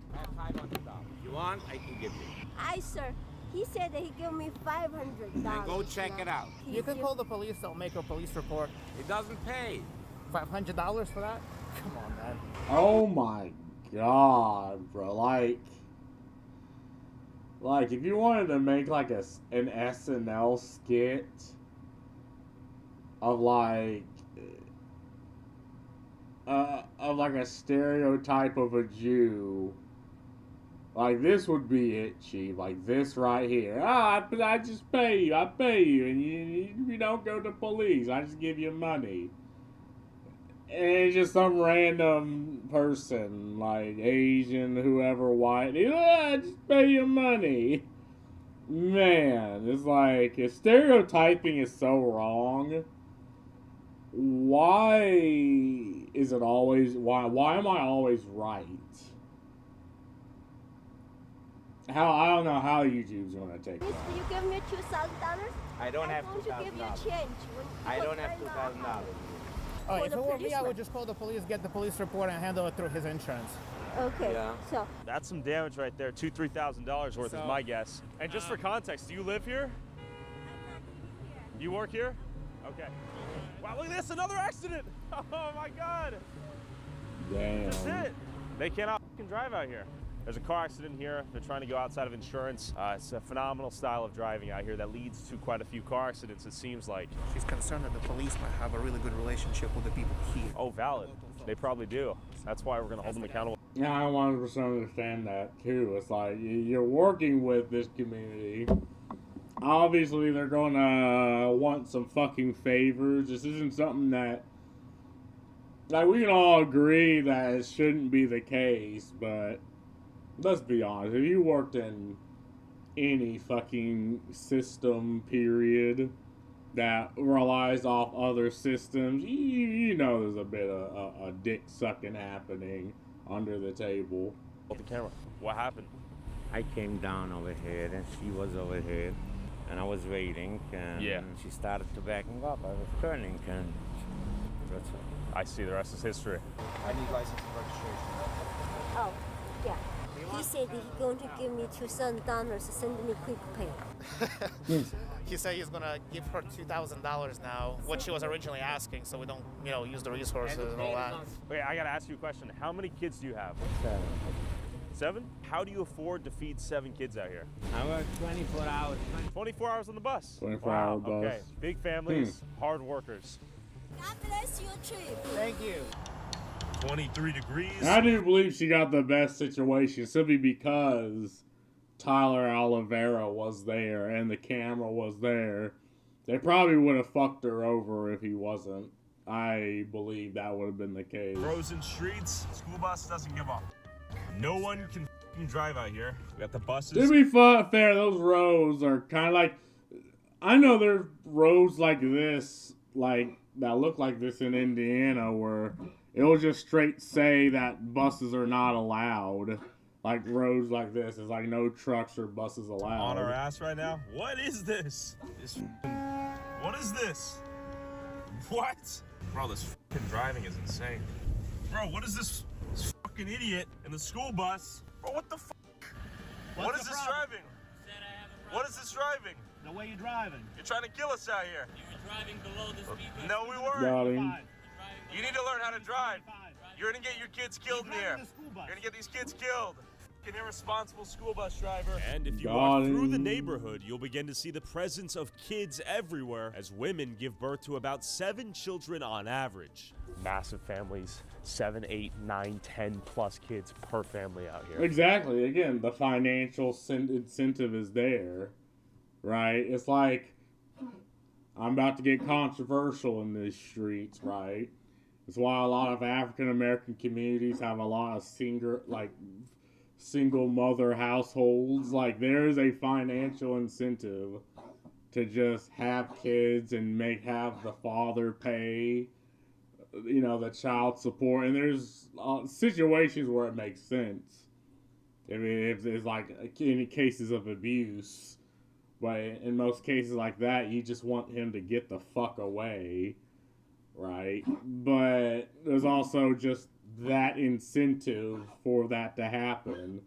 You want? I can give you. Aye, sir. He said that he gave me $500. Then go check it out. You can call the police. They'll make a police report. It doesn't pay. $500 for that? Come on, man. Oh my god, bro. Like if you wanted to make like an SNL skit of like of like a stereotype of a Jew. Like, this would be it, Chief. Like, this right here. But I just pay you. I pay you. And you don't go to police. I just give you money. And it's just some random person, like Asian, whoever, white. I just pay you money. Man, it's like, if stereotyping is so wrong, why is it always, why am I always right? I don't know how YouTube's gonna take that. You give me $2,000? I don't have I'm going to give you $2,000. change. I don't have $2,000. Oh, if it were me, I would just call the police, get the police report, and handle it through his insurance. Okay, so. That's some damage right there. $2,000-$3,000 worth is my guess. And just for context, do you live here? You work here? Okay. Wow, look at this, another accident! Oh my God! Damn. That's it. They cannot fucking drive out here. There's a car accident here. They're trying to go outside of insurance. It's a phenomenal style of driving out here that leads to quite a few car accidents, it seems like. She's concerned that the police might have a really good relationship with the people here. Oh, valid. They probably do. That's why we're going to hold them accountable. Yeah, I 100% understand that too. It's like, you're working with this community. Obviously, they're going to want some fucking favors. This isn't something that, like, we can all agree that it shouldn't be the case, but let's be honest. If you worked in any fucking system, period, that relies off other systems, you know there's a bit of a dick sucking happening under the table. Hold the camera. What happened? I came down over here, and she was over here, and I was waiting, and she started to backing up. I was turning, and that's it. I see. The rest is history. I need license and registration. Oh, yeah. He said he's going to give me $2,000, send me quick pay. He said he's gonna give her $2,000 now, what she was originally asking, so we don't, use the resources and all that. Wait, I gotta ask you a question. How many kids do you have? 7. 7? How do you afford to feed 7 kids out here? I work 24 hours. 24 hours on the bus. 24-hour bus. Okay, big families, hard workers. God bless you, Chief. Thank you. 23 degrees. I do believe she got the best situation simply because Tyler Oliveira was there and the camera was there. They probably would have fucked her over if he wasn't. I believe that would have been the case. Frozen streets, school bus doesn't give up. No one can f***ing drive out here. We got the buses. To be fair, those roads are kind of like, I know there's roads like this, like that look like this in Indiana where it'll just straight say that buses are not allowed. Like roads like this, it's like no trucks or buses allowed. On our ass right now? What is this? What is this? What? Bro, this fucking driving is insane. Bro, what is this fucking idiot in the school bus? Bro, what the fuck? What is this driving? What is this driving? The way you're driving. You're trying to kill us out here. You were driving below the speed limit. No, we weren't. Got him. You need to learn how to drive. You're gonna get your kids killed in here. You're gonna get these kids killed. An irresponsible school bus driver. And if you walk through the neighborhood, you'll begin to see the presence of kids everywhere as women give birth to about 7 children on average. Massive families, 7, 8, 9, 10 plus kids per family out here. Exactly. Again, the financial incentive is there, right? It's like, I'm about to get controversial in these streets, right? It's why a lot of African American communities have a lot of single mother households. Like, there is a financial incentive to just have kids and have the father pay, the child support. And there's situations where it makes sense. If there's like any cases of abuse, but in most cases like that, you just want him to get the fuck away, right? But there's also just that incentive for that to happen,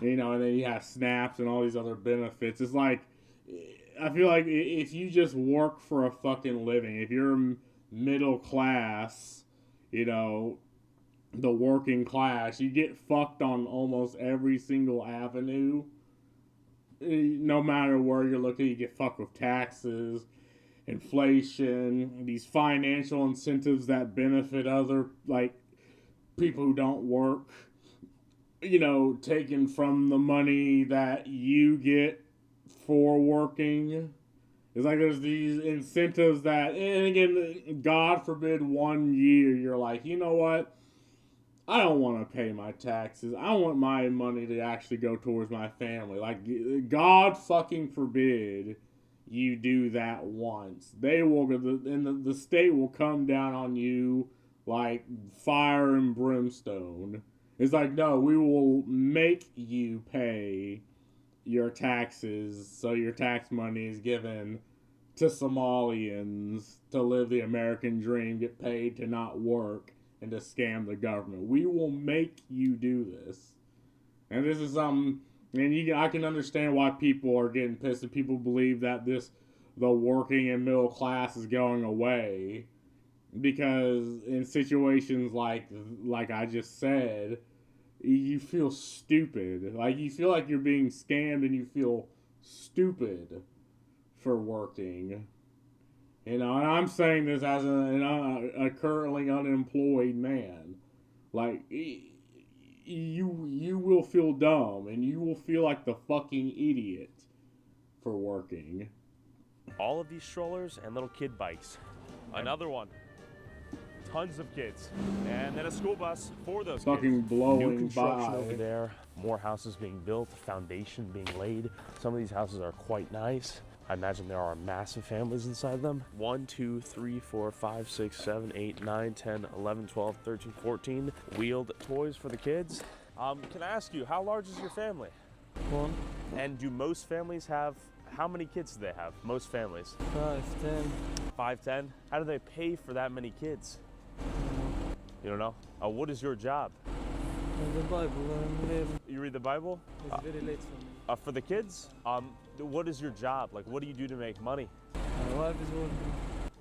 and then you have snaps and all these other benefits. It's like, I feel like if you just work for a fucking living, if you're middle class, the working class, you get fucked on almost every single avenue. No matter where you're looking, you get fucked with taxes, inflation, these financial incentives that benefit other people who don't work, taken from the money that you get for working. It's like there's these incentives that, and again, God forbid 1 year you're like, you know what? I don't want to pay my taxes. I want my money to actually go towards my family. Like, God fucking forbid you do that once. They will, and the state will come down on you like fire and brimstone. It's like, no, we will make you pay your taxes, so your tax money is given to Somalians to live the American dream, get paid to not work, and to scam the government. We will make you do this. And this is something, and I can understand why people are getting pissed, and people believe that the working and middle class is going away, because in situations like I just said, you feel stupid. Like, you feel like you're being scammed, and you feel stupid for working. And I'm saying this as a currently unemployed man. Like, you will feel dumb, and you will feel like the fucking idiot for working. All of these strollers and little kid bikes. Another one. Tons of kids. And then a school bus for those fucking kids. Blowing New construction by. over there. More houses being built. Foundation being laid. Some of these houses are quite nice. I imagine there are massive families inside them. 1, 2, 3, 4, 5, 6, 7, 8, 9, 10, 11, 12, 13, 14 wheeled toys for the kids. Can I ask you, how large is your family? 1. And do most families have, how many kids do they have? Most families? 5, 10. 5, 10? How do they pay for that many kids? You don't know? What is your job? The Bible. You read the Bible? It's very late for me. For the kids? What is your job? Like, what do you do to make money? My wife is working.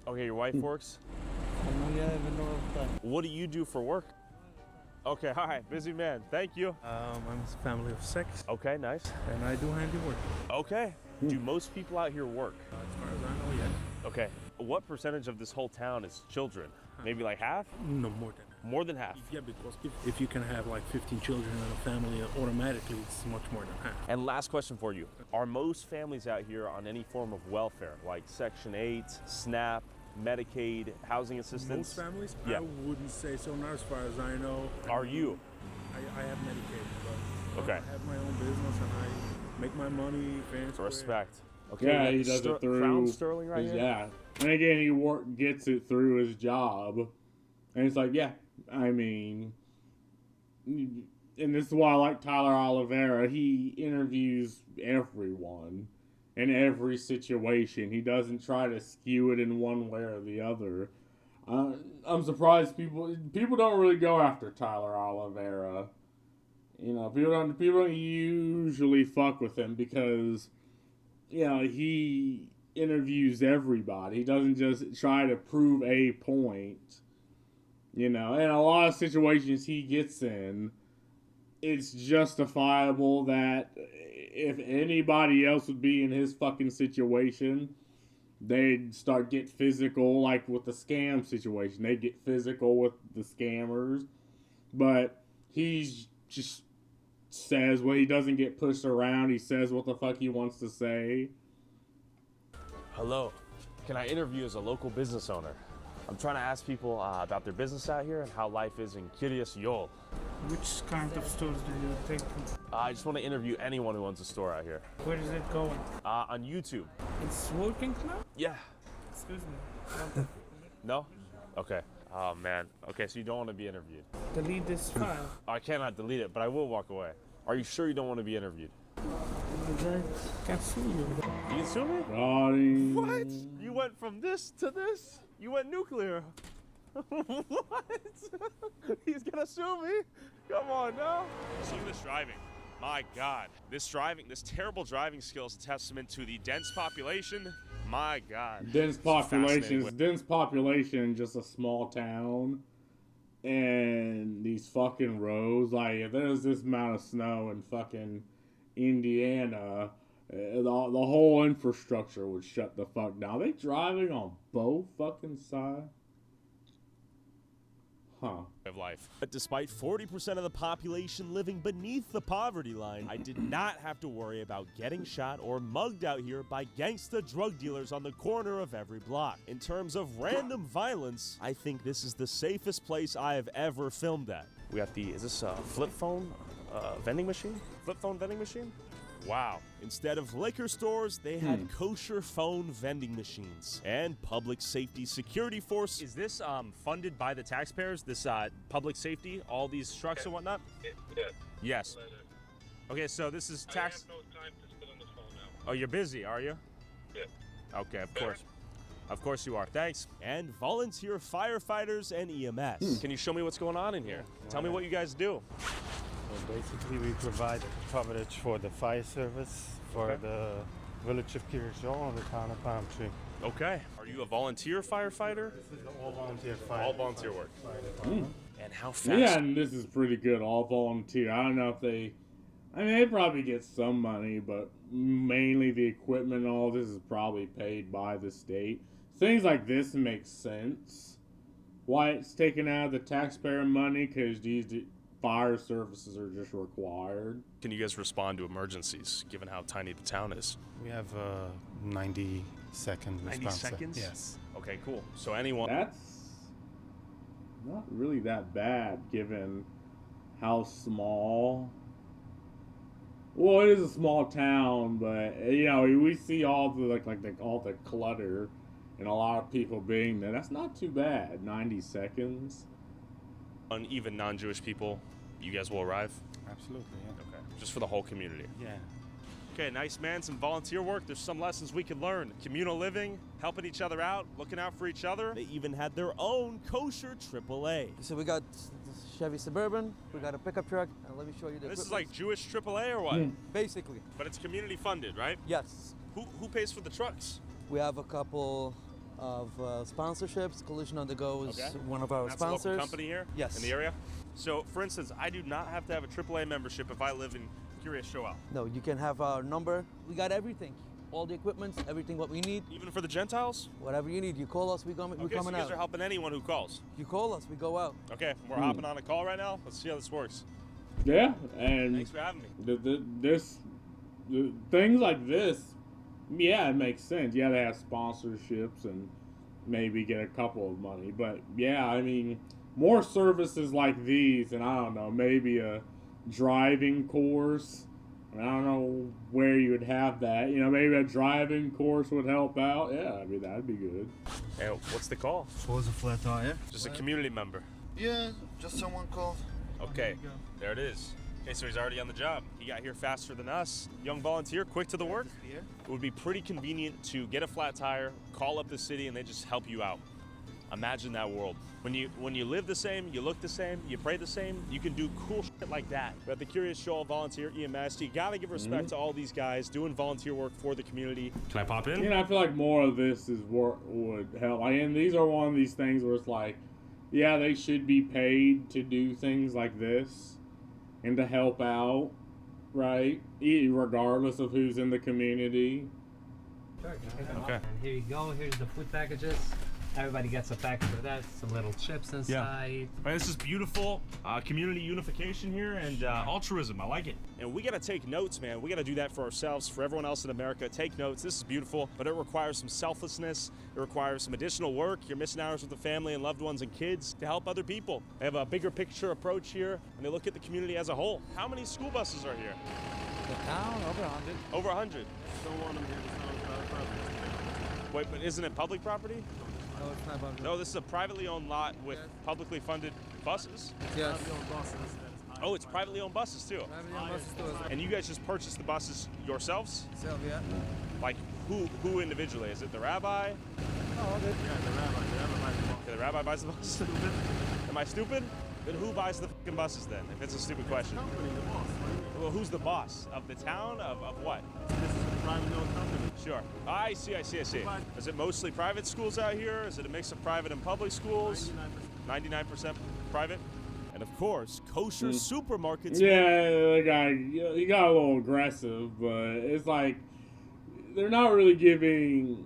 Okay, your wife works? Yeah, I have no time. What do you do for work? Okay, all right, busy man. Thank you. I'm a family of 6. Okay, nice. And I do handiwork. Okay. Do most people out here work? As far as I know, yeah. Okay. What percentage of this whole town is children? Maybe like half? No, more than half. More than half? Yeah, because if you can have like 15 children in a family, automatically it's much more than half. And last question for you. Are most families out here on any form of welfare, like Section 8, SNAP, Medicaid, housing assistance? Most families? Yeah. I wouldn't say so, not as far as I know. Are you? I have Medicaid, but okay. I have my own business and I make my money fair and square. Respect. Okay, yeah, he does it through Crown Sterling right here? Yeah. And again, he gets it through his job. And it's like, yeah, I mean, and this is why I like Tyler Oliveira. He interviews everyone in every situation. He doesn't try to skew it in one way or the other. I'm surprised people don't really go after Tyler Oliveira. People don't usually fuck with him because, he interviews everybody. He doesn't just try to prove a point. In a lot of situations he gets in, it's justifiable that if anybody else would be in his fucking situation, they'd get physical, like with the scam situation. They'd get physical with the scammers. But he's just says, he doesn't get pushed around. He says what the fuck he wants to say. Hello. Can I interview as a local business owner? I'm trying to ask people about their business out here and how life is in Kiryas Yol. Which kind of stores do you think? I just want to interview anyone who owns a store out here. Where is it going? On YouTube. It's working now? Yeah. Excuse me. No? Okay. Oh, man. Okay, so you don't want to be interviewed. Delete this file. I cannot delete it, but I will walk away. Are you sure you don't want to be interviewed? I can sue you. You can sue me? Ronnie. What? You went from this to this? You went nuclear. What? He's gonna sue me? Come on now. See this driving. My God. This terrible driving skills is a testament to the dense population. My God. Dense population, just a small town. And these fucking roads, like, if there's this amount of snow in fucking Indiana, the whole infrastructure would shut the fuck down. Are they driving on both fucking sides? of life. But despite 40% of the population living beneath the poverty line, I did not have to worry about getting shot or mugged out here by gangsta drug dealers on the corner of every block. In terms of random violence, I think this is the safest place I have ever filmed at. We got is this a flip phone vending machine? Flip phone vending machine? Wow. Instead of liquor stores, they had kosher phone vending machines and public safety security force. Is this funded by the taxpayers, this public safety, all these trucks and whatnot? Yes. Okay, so this is tax. I have no time to spend on the phone now. Oh, you're busy, are you? Yeah. Okay, of course. Of course you are. Thanks. And volunteer firefighters and EMS. Can you show me what's going on in here? Tell me what you guys do. So basically, we provide coverage for the fire service for the village of Kiryashov and the town of Palm Tree. Okay. Are you a volunteer firefighter? This is all volunteer fire. All volunteer work. And how fast? Yeah, and this is pretty good. All volunteer. I don't know if they. I mean, they probably get some money, but mainly the equipment and all this is probably paid by the state. Things like this make sense. Why it's taken out of the taxpayer money, because these fire services are just required. Can you guys respond to emergencies, given how tiny the town is? We have 90-second response. 90 seconds? Yes. Okay, cool. So anyone... That's not really that bad, given how small... Well, it is a small town, but, you know, we see all the, all the clutter and a lot of people being there. That's not too bad. 90 seconds. On even non-Jewish people, you guys will arrive? Absolutely, yeah. Okay. Just for the whole community? Yeah. Okay, nice, man. Some volunteer work. There's some lessons we can learn. Communal living, helping each other out, looking out for each other. They even had their own kosher AAA. So we got this Chevy Suburban, we got a pickup truck, and let me show you the This is equipment. like Jewish AAA or what? Basically. But it's community funded, right? Yes. Who pays for the trucks? We have a couple of sponsorships. Collision on the Go is one of our That's sponsors. a local company here? Yes. In the area? So, for instance, I do not have to have a AAA membership if I live in Kiryashov. No, you can have our number. We got everything. All the equipment, everything what we need. Even for the Gentiles? Whatever you need. You call us, we're coming so you guys out. are helping anyone who calls? You call us, we go out. Okay, we're hopping on a call right now. Let's see how this works. Yeah, and thanks for having me. Things like this, yeah, it makes sense. Yeah, they have sponsorships and maybe get a couple of money. But yeah, I mean, more services like these, and I don't know, maybe a driving course. I don't know where you would have that. You know, maybe a driving course would help out. Yeah, I mean, that'd be good. Hey, what's the call? So was a flat tire? Just a community member. Yeah, just someone called. Okay, there it is. Okay, so he's already on the job. He got here faster than us. Young volunteer, quick to the work. It would be pretty convenient to get a flat tire, call up the city, and they just help you out. Imagine that world. When you live the same, you look the same, you pray the same, you can do cool shit like that. But at the Kiryashov Volunteer EMS, you gotta give respect to all these guys doing volunteer work for the community. Can I pop in? You know, I feel like more of this is what would help. And these are one of these things where it's like, yeah, they should be paid to do things like this and to help out, right? Regardless of who's in the community. Okay. And here you go. Here's the food packages. Everybody gets a package of that. Some little chips inside. Right, this is beautiful community unification here and altruism. I like it. And we gotta take notes, man. We gotta do that for ourselves, for everyone else in America. Take notes. This is beautiful, but it requires some selflessness. It requires some additional work. You're missing hours with the family and loved ones and kids to help other people. They have a bigger picture approach here, and they look at the community as a whole. How many school buses are here? The town, over 100. Over 100. Don't want them here. Wait, but isn't it public property? No, it's not public. No, this is a privately owned lot with publicly funded buses. Yes. Oh, it's privately owned buses too. Privately owned buses too. And you guys just purchased the buses yourselves? Self, yeah. Like who individually? Is it the rabbi? Oh, okay. Yeah, the rabbi. Okay, the rabbi buys the buses. Am I stupid? Then who buys the fucking buses then? If it's a stupid question. The company, the boss, right? Well, who's the boss of the town? Of what? This is a privately owned company. Sure. I see. Is it mostly private schools out here? Is it a mix of private and public schools? 99% private. And of course, kosher supermarkets. Yeah, he got a little aggressive, but it's like they're not really giving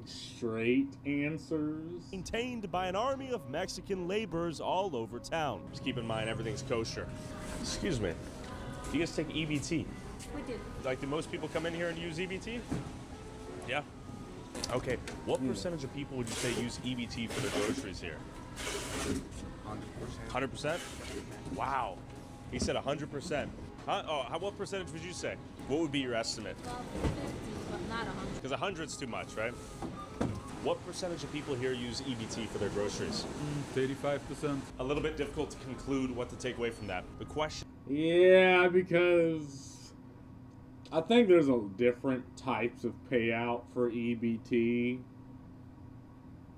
straight answers. Maintained by an army of Mexican laborers all over town. Just keep in mind everything's kosher. Excuse me. Do you guys take EBT? We do. Like, do most people come in here and use EBT? Yeah. Okay. What percentage of people would you say use EBT for their groceries here? 100%. 100%? Wow. He said 100%. Huh? Oh, what percentage would you say? What would be your estimate? Well, 50, but not 100. Because 100's too much, right? What percentage of people here use EBT for their groceries? 35%. A little bit difficult to conclude what to take away from that. The question... Yeah, because I think there's a different types of payout for EBT.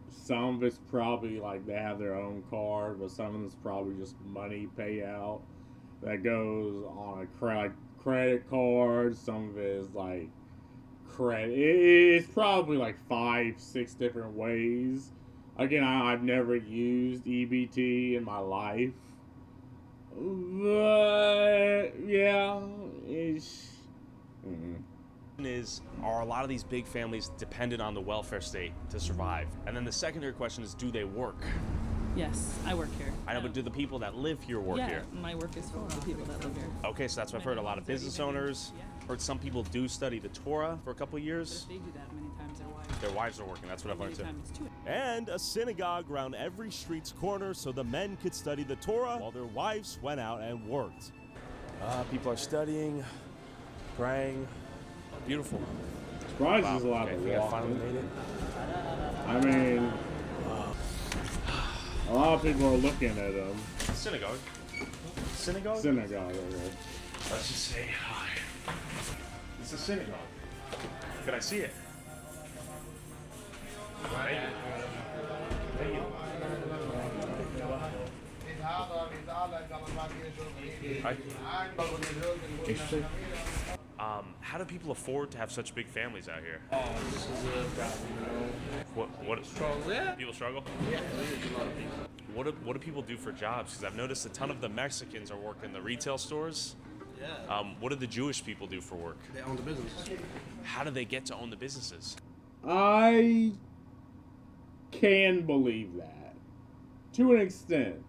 Some of it's probably like they have their own card, but some of it's probably just money payout that goes on a credit card. Some of it is like credit. It's probably like 5-6 different ways. Again, I've never used EBT in my life. But yeah, are a lot of these big families dependent on the welfare state to survive? And then the secondary question is, do they work? Yes, I work here. I know, but do the people that live here work here? My work is for the people that live here. Okay, so that's what I've heard. A lot of business owners. Heard some people do study the Torah for a couple years. They do that many times. Their wives are working. That's what I've learned too. Many times too. And a synagogue around every street's corner so the men could study the Torah while their wives went out and worked. People are studying, praying. Beautiful. Surprised there's a lot of I finally made it. I mean, a lot of people are looking at them. Synagogue. Synagogue? Synagogue, okay. Let's just say hi. It's a synagogue. Can I see it? Thank you. Thank you. Hi. How do people afford to have such big families out here? Oh, this is What struggle, yeah. People struggle? Yeah, there's a lot of people. What do people do for jobs? Because I've noticed a ton of the Mexicans are working the retail stores. Yeah. What do the Jewish people do for work? They own the businesses. How do they get to own the businesses? I can believe that to an extent.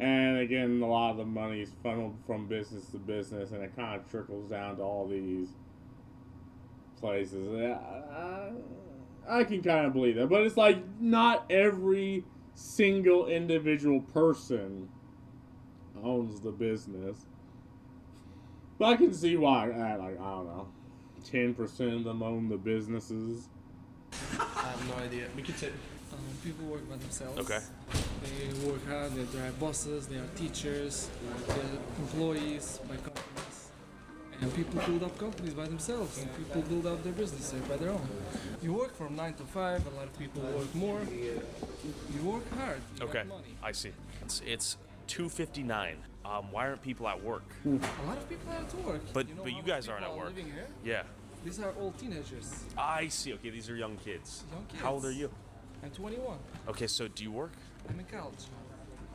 And again, a lot of the money is funneled from business to business, and it kind of trickles down to all these places. I can kind of believe that, but it's like not every single individual person owns the business. But I can see why, like, I don't know, 10% of them own the businesses. I have no idea. We could say people work by themselves. Okay. They work hard, they drive buses, they are teachers, they're employees by companies. And people build up companies by themselves, and people build up their businesses by their own. You work from 9 to 5, a lot of people work more. You work hard. You Okay, get money. I see. It's 2:59. Why aren't people at work? A lot of people have to work. But you know but how you many guys aren't people at are work. living here? Yeah. These are all teenagers. I see. Okay, these are young kids. Young kids. How old are you? I'm 21. Okay, so do you work? I'm in college.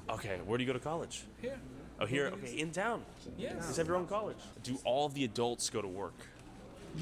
Okay, where do you go to college? Here. Oh, here. Okay, in town. Yes. You guys have your own college. Do all the adults go to work?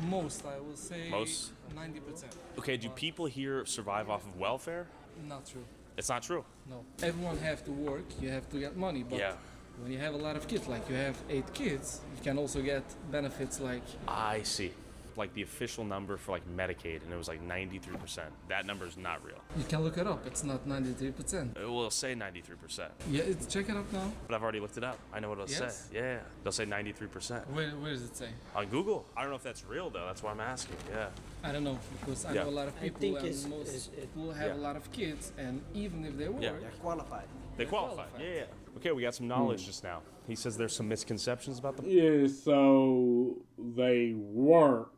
Most, I will say. Most? 90%. Okay, do people here survive off of welfare? Not true. It's not true. No. Everyone have to work. You have to get money. But Yeah. when you have a lot of kids, like you have 8 kids, you can also get benefits like. I see. Like the official number for like Medicaid, and it was like 93%. That number is not real. You can look it up. It's not 93%. It will say 93%. Yeah, check it up now. But I've already looked it up. I know what it'll Yes? say. Yeah, they'll say 93%. Where does it say? On Google. I don't know if that's real though. That's why I'm asking. Yeah. I don't know because I Yeah. know a lot of I people think and it's- most people have Yeah. a lot of kids, and even if they work, Yeah. They're qualified. They qualify. Yeah. Okay, we got some knowledge just now. He says there's some misconceptions about them. Yeah, so they work,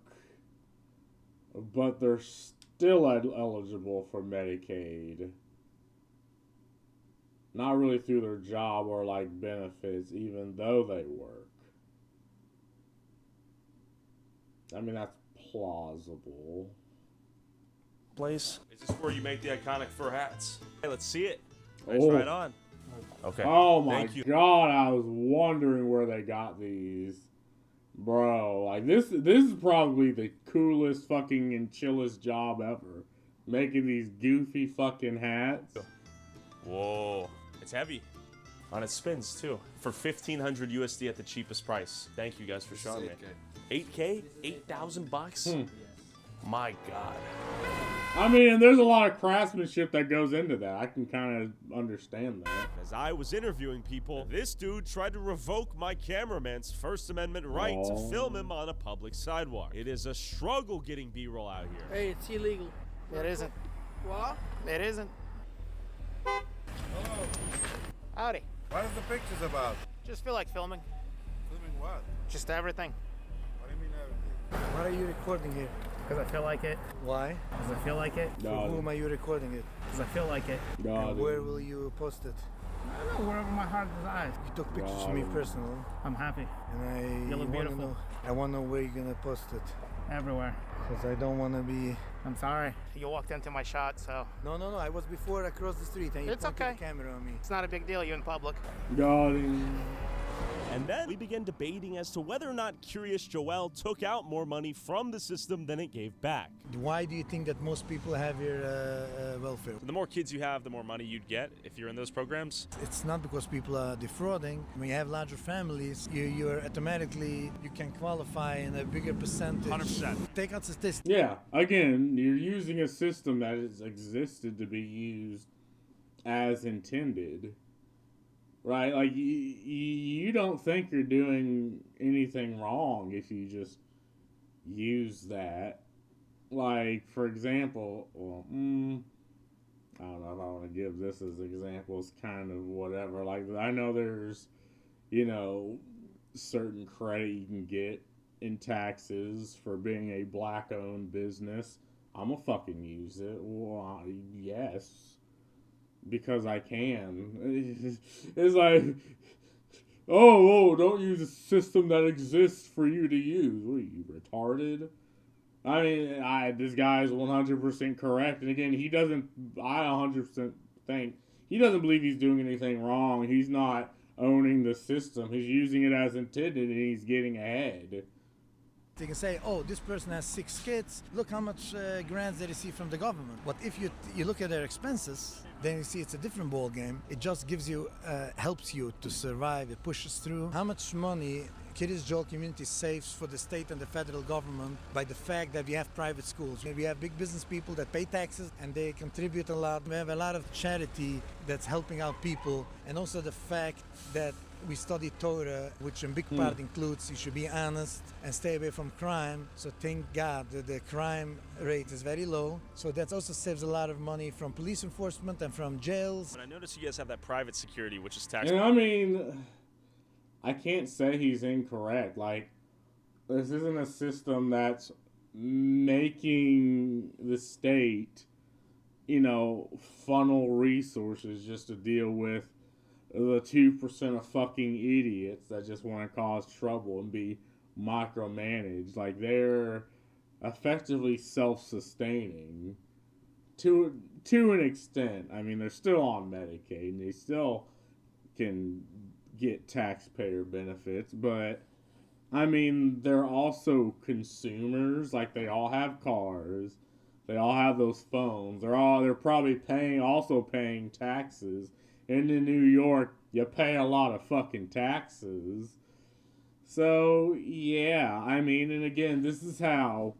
but they're still eligible for Medicaid. Not really through their job or like benefits, even though they work. I mean, that's plausible. Place. Is this where you make the iconic fur hats? Hey, let's see it. Let's Oh. try it on. Okay. Oh my Thank you. god, I was wondering where they got these. Bro, like this is probably the coolest fucking and chillest job ever. making these goofy fucking hats. Whoa, it's heavy. On its spins too. For 1,500 USD at the cheapest price. Thank you guys for showing me. 8K? 8,000 bucks? My God. I mean, there's a lot of craftsmanship that goes into that. I can kind of understand that. As I was interviewing people, this dude tried to revoke my cameraman's First Amendment right to film him on a public sidewalk. It is a struggle getting B-roll out here. Hey, it's illegal. It isn't. What? It isn't. Hello. Howdy. What is the pictures about? Just feel like filming. Filming what? Just everything. What do you mean everything? What are you recording here? Because I feel like it. Why? Because I feel like it. For whom are you recording it? Because I feel like it. And where will you post it? I don't know, wherever my heart desires. You took pictures of me personally. I'm happy. And You look beautiful. I want to know where you're going to post it. Everywhere. Because I don't want to be... I'm sorry. You walked into my shot, so... No. I was before across the street and you It's pointed okay. the camera on me. It's not a big deal. You're in public. Got him. And then we began debating as to whether or not Curious Joel took out more money from the system than it gave back. Why do you think that most people have your welfare? The more kids you have, the more money you'd get if you're in those programs. It's not because people are defrauding. When you have larger families, you're automatically, you can qualify in a bigger percentage. 100%. Take out statistics. Yeah, again, you're using a system that has existed to be used as intended. Right? Like, you don't think you're doing anything wrong if you just use that. Like, for example, well, I don't know if I want to give this as examples, kind of whatever. Like, I know there's, certain credit you can get in taxes for being a black-owned business. I'm gonna fucking use it. Well, yes. Because I can. It's like, don't use a system that exists for you to use. What are you, retarded? I mean, this guy's 100% correct. And again, I 100% think, he doesn't believe he's doing anything wrong. He's not owning the system. He's using it as intended and he's getting ahead. They can say, this person has 6 kids. Look how much grants they receive from the government. But if you look at their expenses, then you see it's a different ball game. It just gives you, helps you to survive. It pushes through. How much money Curious Joel community saves for the state and the federal government by the fact that we have private schools. We have big business people that pay taxes and they contribute a lot. We have a lot of charity that's helping out people, and also the fact that we study Torah, which in big part includes you should be honest and stay away from crime. So thank God that the crime rate is very low. So that also saves a lot of money from police enforcement and from jails. But I noticed you guys have that private security, which is tax. And I mean, I can't say he's incorrect. Like, this isn't a system that's making the state, funnel resources just to deal with the 2% of fucking idiots that just want to cause trouble and be micromanaged. Like, they're effectively self-sustaining to an extent. I mean, they're still on Medicaid and they still can get taxpayer benefits, but I mean, they're also consumers. Like, they all have cars, they all have those phones, they're probably paying taxes. And in New York, you pay a lot of fucking taxes. So, yeah, I mean, and again, this is how,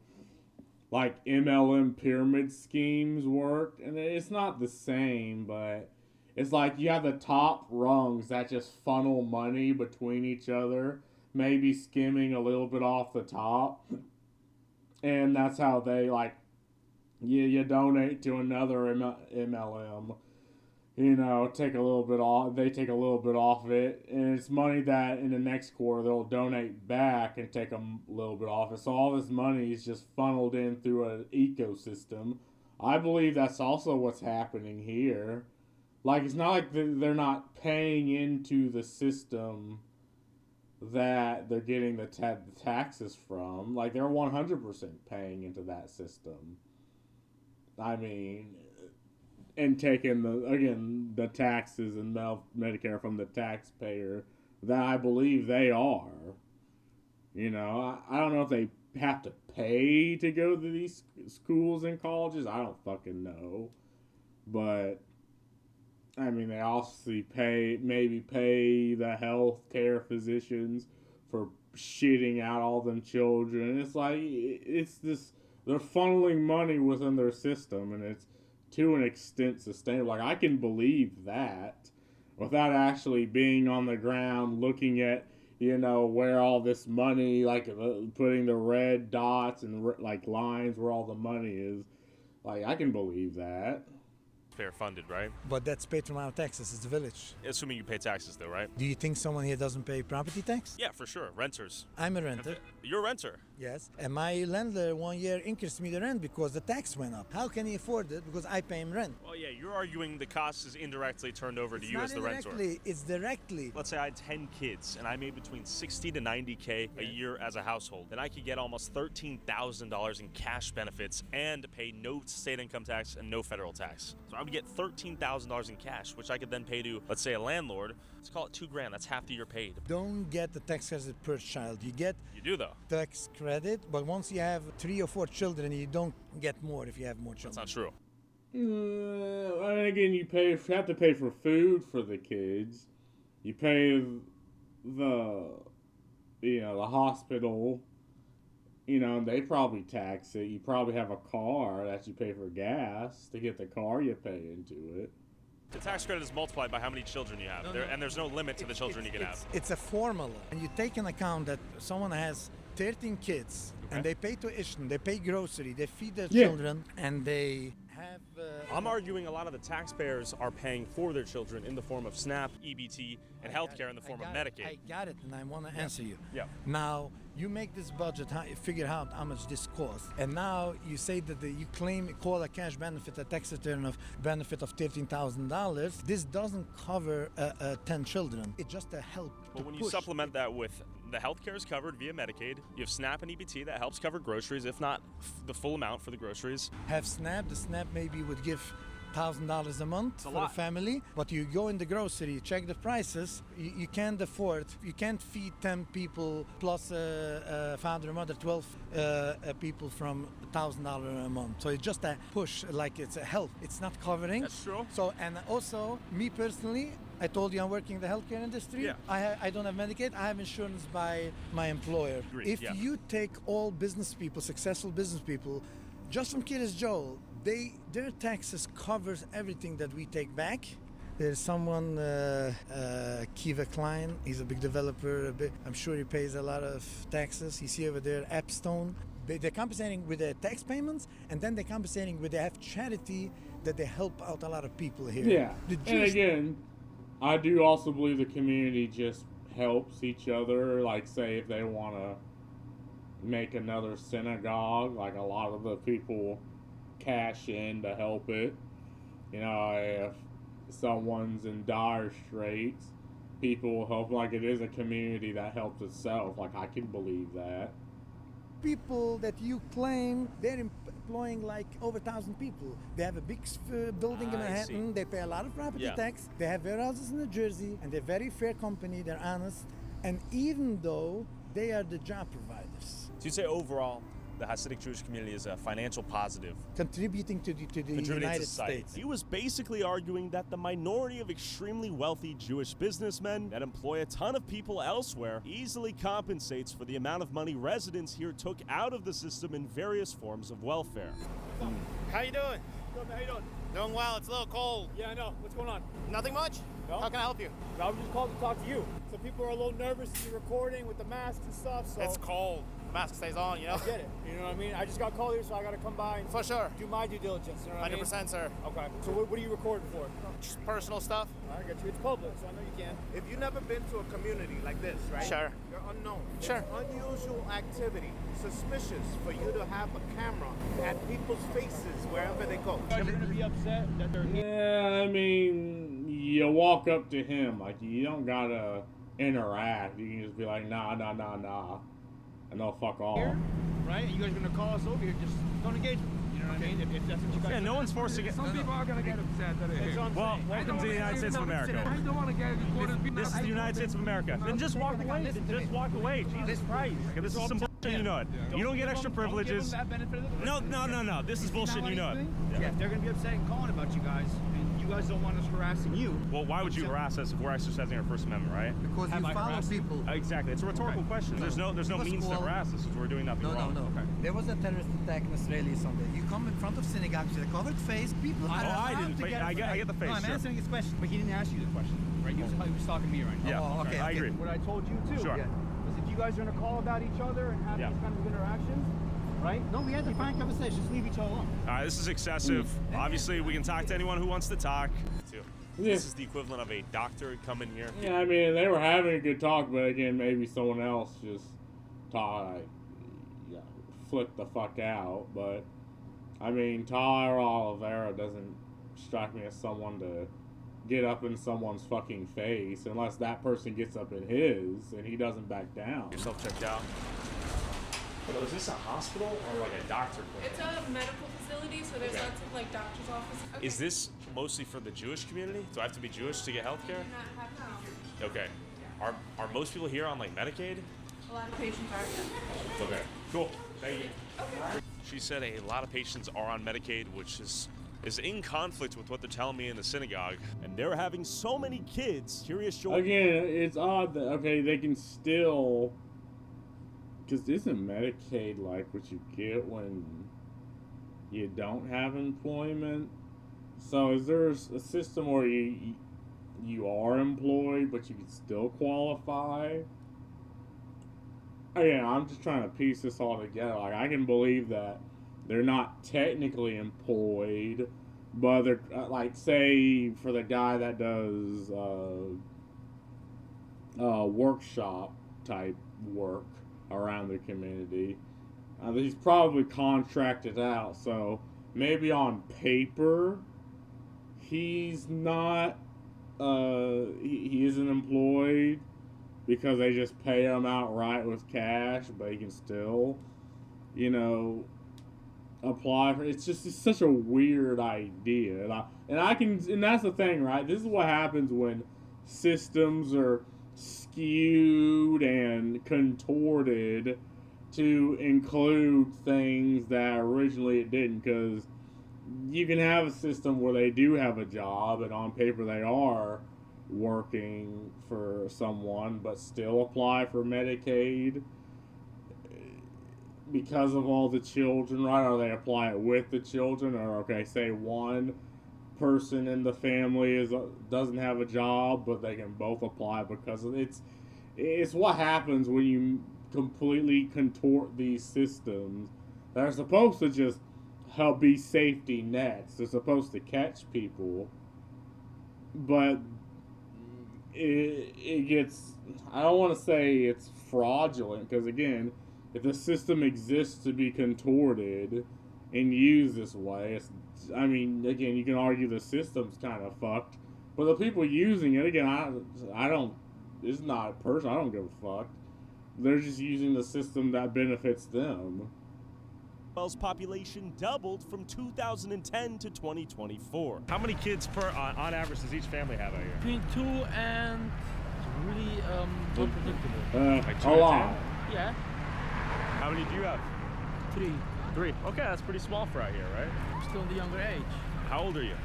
like, MLM pyramid schemes work. And it's not the same, but it's like you have the top rungs that just funnel money between each other, maybe skimming a little bit off the top. And that's how they, like, you donate to another MLM. Take a little bit off. They take a little bit off of it, and it's money that in the next quarter they'll donate back and take a little bit off it. So all this money is just funneled in through an ecosystem. I believe that's also what's happening here. Like, it's not like they're not paying into the system that they're getting the taxes from. Like, they're 100% paying into that system. I mean, and taking the taxes and Medicare from the taxpayer that I believe they are. I don't know if they have to pay to go to these schools and colleges? I don't fucking know. But, I mean, they also maybe pay the healthcare physicians for shitting out all them children. It's like, they're funneling money within their system, and it's to an extent sustainable. Like, I can believe that without actually being on the ground looking at, where all this money, like putting the red dots and like lines where all the money is. Like, I can believe that. Fair funded, right? But that's paid from our taxes. It's the village. Assuming you pay taxes, though, right? Do you think someone here doesn't pay property tax? Yeah, for sure. Renters. I'm a renter. You're a renter. Yes. And my landlord 1 year increased me the rent because the tax went up. How can he afford it? Because I pay him rent. Well, yeah, you're arguing the cost is indirectly turned over to you as the renter. It's directly. Let's say I had 10 kids and I made between 60 to 90K a year as a household. Then I could get almost $13,000 in cash benefits and pay no state income tax and no federal tax. So I would get $13,000 in cash, which I could then pay to, let's say, a landlord. Let's call it $2,000. That's half the year paid. Don't get the tax credit per child. You do though. Tax credit, but once you have 3 or 4 children, you don't get more if you have more children. That's not true. And again, you have to pay for food for the kids. You pay the hospital. They probably tax it. You probably have a car that you pay for gas. To get the car, you pay into it. The tax credit is multiplied by how many children you have, and there's no limit to the children you can have. It's a formula, and you take into account that someone has 13 kids, and they pay tuition, they pay grocery, they feed their children, and they have... I'm arguing a lot of the taxpayers are paying for their children in the form of SNAP, EBT, and healthcare in the form of Medicaid. I got it, and I want to answer you. Yeah. Now, you make this budget, figure out how much this costs, and now you say that you call a cash benefit, a tax return of benefit of $13,000. This doesn't cover 10 children. It's just a help. But when you supplement that with the healthcare is covered via Medicaid, you have SNAP and EBT that helps cover groceries, if not the full amount for the groceries. Have SNAP. The SNAP maybe would give $1,000 a month for a family, but you go in the grocery, check the prices, you can't afford, you can't feed 10 people plus a father and mother, 12 people from $1,000 a month. So it's just a push, like it's a help. It's not covering. That's true. So, and also, me personally, I told you I'm working in the healthcare industry. Yeah. I don't have Medicaid. I have insurance by my employer. Agreed. If you take all business people, successful business people, just from Kid as Joel, their taxes covers everything that we take back. There's someone, Kiva Klein, he's a big developer. I'm sure he pays a lot of taxes. You see over there, Appstone. They're compensating with their tax payments, and then they're compensating with they have charity that they help out a lot of people here. Yeah, and again, I do also believe the community just helps each other. Like, say, if they want to make another synagogue, like a lot of the people cash in to help it. If someone's in dire straits, people will help. Like, it is a community that helps itself. Like, I can believe that. People that you claim, they're employing like over 1,000 people. They have a big building in Manhattan. They pay a lot of property tax. They have warehouses in New Jersey, and they're a very fair company. They're honest. And even though they are the job providers. So you'd say overall, the Hasidic Jewish community is a financial positive. Contributing to the United States. He was basically arguing that the minority of extremely wealthy Jewish businessmen that employ a ton of people elsewhere easily compensates for the amount of money residents here took out of the system in various forms of welfare. How you doing? Good, man. How you doing? Doing well. It's a little cold. Yeah, I know. What's going on? Nothing much? No? How can I help you? I was just called to talk to you. So people are a little nervous to be recording with the masks and stuff, so... It's cold. Mask stays on, you know? I get it. You know what I mean? I just got called here, so I got to come by and... For sure. Do my due diligence, you know what 100%, I mean? sir. Okay. So what are you recording for? Just personal stuff. I got you. It's public, so I know you can. If you've never been to a community like this, right? Sure. You're unknown. Sure. It's unusual activity. Suspicious for you to have a camera at people's faces wherever they go. Are you going to be upset that they're here? Yeah, I mean, you walk up to him. Like, you don't got to interact. You can just be like, nah. And they'll fuck off. Here, right? You guys are going to call us over here. Just don't engage with me. You know what I mean? If that's what you guys Yeah, no one's forced to get... Some people are going to get upset that they're here. Well, welcome to the United States of America. I don't want to get recorded. This is the United States of America. Then just walk away. Jesus Christ. This is some bullshit. You know it. You don't get extra privileges. No. This is bullshit. You know it. Yeah, they're gonna be upset and calling about you guys, and you guys don't want us harassing you. Well, why would you harass us if we're exercising our First Amendment, right? Because you follow people. Exactly. It's a rhetorical question. There's no means to harass us if we're doing nothing wrong. No. Okay. There was a terrorist attack in Australia Sunday. You come in front of synagogues with a covered face. People. I didn't. I get the face. No, I'm answering his question, but he didn't ask you the question, right? He was talking to me right now. Yeah. Okay. I agree. What I told you too. Sure. Was if you guys are gonna call about each other and have these kind of interactions, right? No, we had to find conversations. Just leave each other alone. All right, this is excessive. Obviously, we can talk to anyone who wants to talk. This is the equivalent of a doctor coming here. Yeah, I mean, they were having a good talk, but again, maybe someone else just flipped the fuck out. But, I mean, Tyler Oliveira doesn't strike me as someone to get up in someone's fucking face unless that person gets up in his and he doesn't back down. Yourself checked out. But is this a hospital or like a doctor clinic? It's a medical facility, so there's lots of like doctor's offices. Okay. Is this mostly for the Jewish community? Do I have to be Jewish to get healthcare? Okay. Are most people here on like Medicaid? A lot of patients are. Okay. Cool. Thank you. Okay. She said a lot of patients are on Medicaid, which is in conflict with what they're telling me in the synagogue. And they're having so many kids. Curious Joel. Again, it's odd that they can still. Because isn't Medicaid like what you get when you don't have employment? So is there a system where you are employed but you can still qualify? Again, I'm just trying to piece this all together. Like, I can believe that they're not technically employed, but they're like, say for the guy that does workshop type work around the community, he's probably contracted out, so maybe on paper he's not he isn't employed because they just pay him outright with cash, but he can still apply for it's such a weird idea, and that's the thing, right? This is what happens when systems are skewed and contorted to include things that originally it didn't, because you can have a system where they do have a job and on paper they are working for someone but still apply for Medicaid because of all the children, right? Or they apply it with the children, or say one person in the family doesn't have a job but they can both apply because of it's what happens when you completely contort these systems that are supposed to just help be safety nets. They're supposed to catch people, but it gets, I don't want to say it's fraudulent, because again, if the system exists to be contorted and used this way, again, you can argue the system's kind of fucked, but the people using it, again, it's not personal, I don't give a fuck. They're just using the system that benefits them. Drywall's population doubled from 2010 to 2024. How many kids on average does each family have out here? Between 2 and really unpredictable. Like 2 a to lot. 10? Yeah. How many do you have? 3. 3. Okay, that's pretty small for out here, right? I'm still in the younger age. How old are you?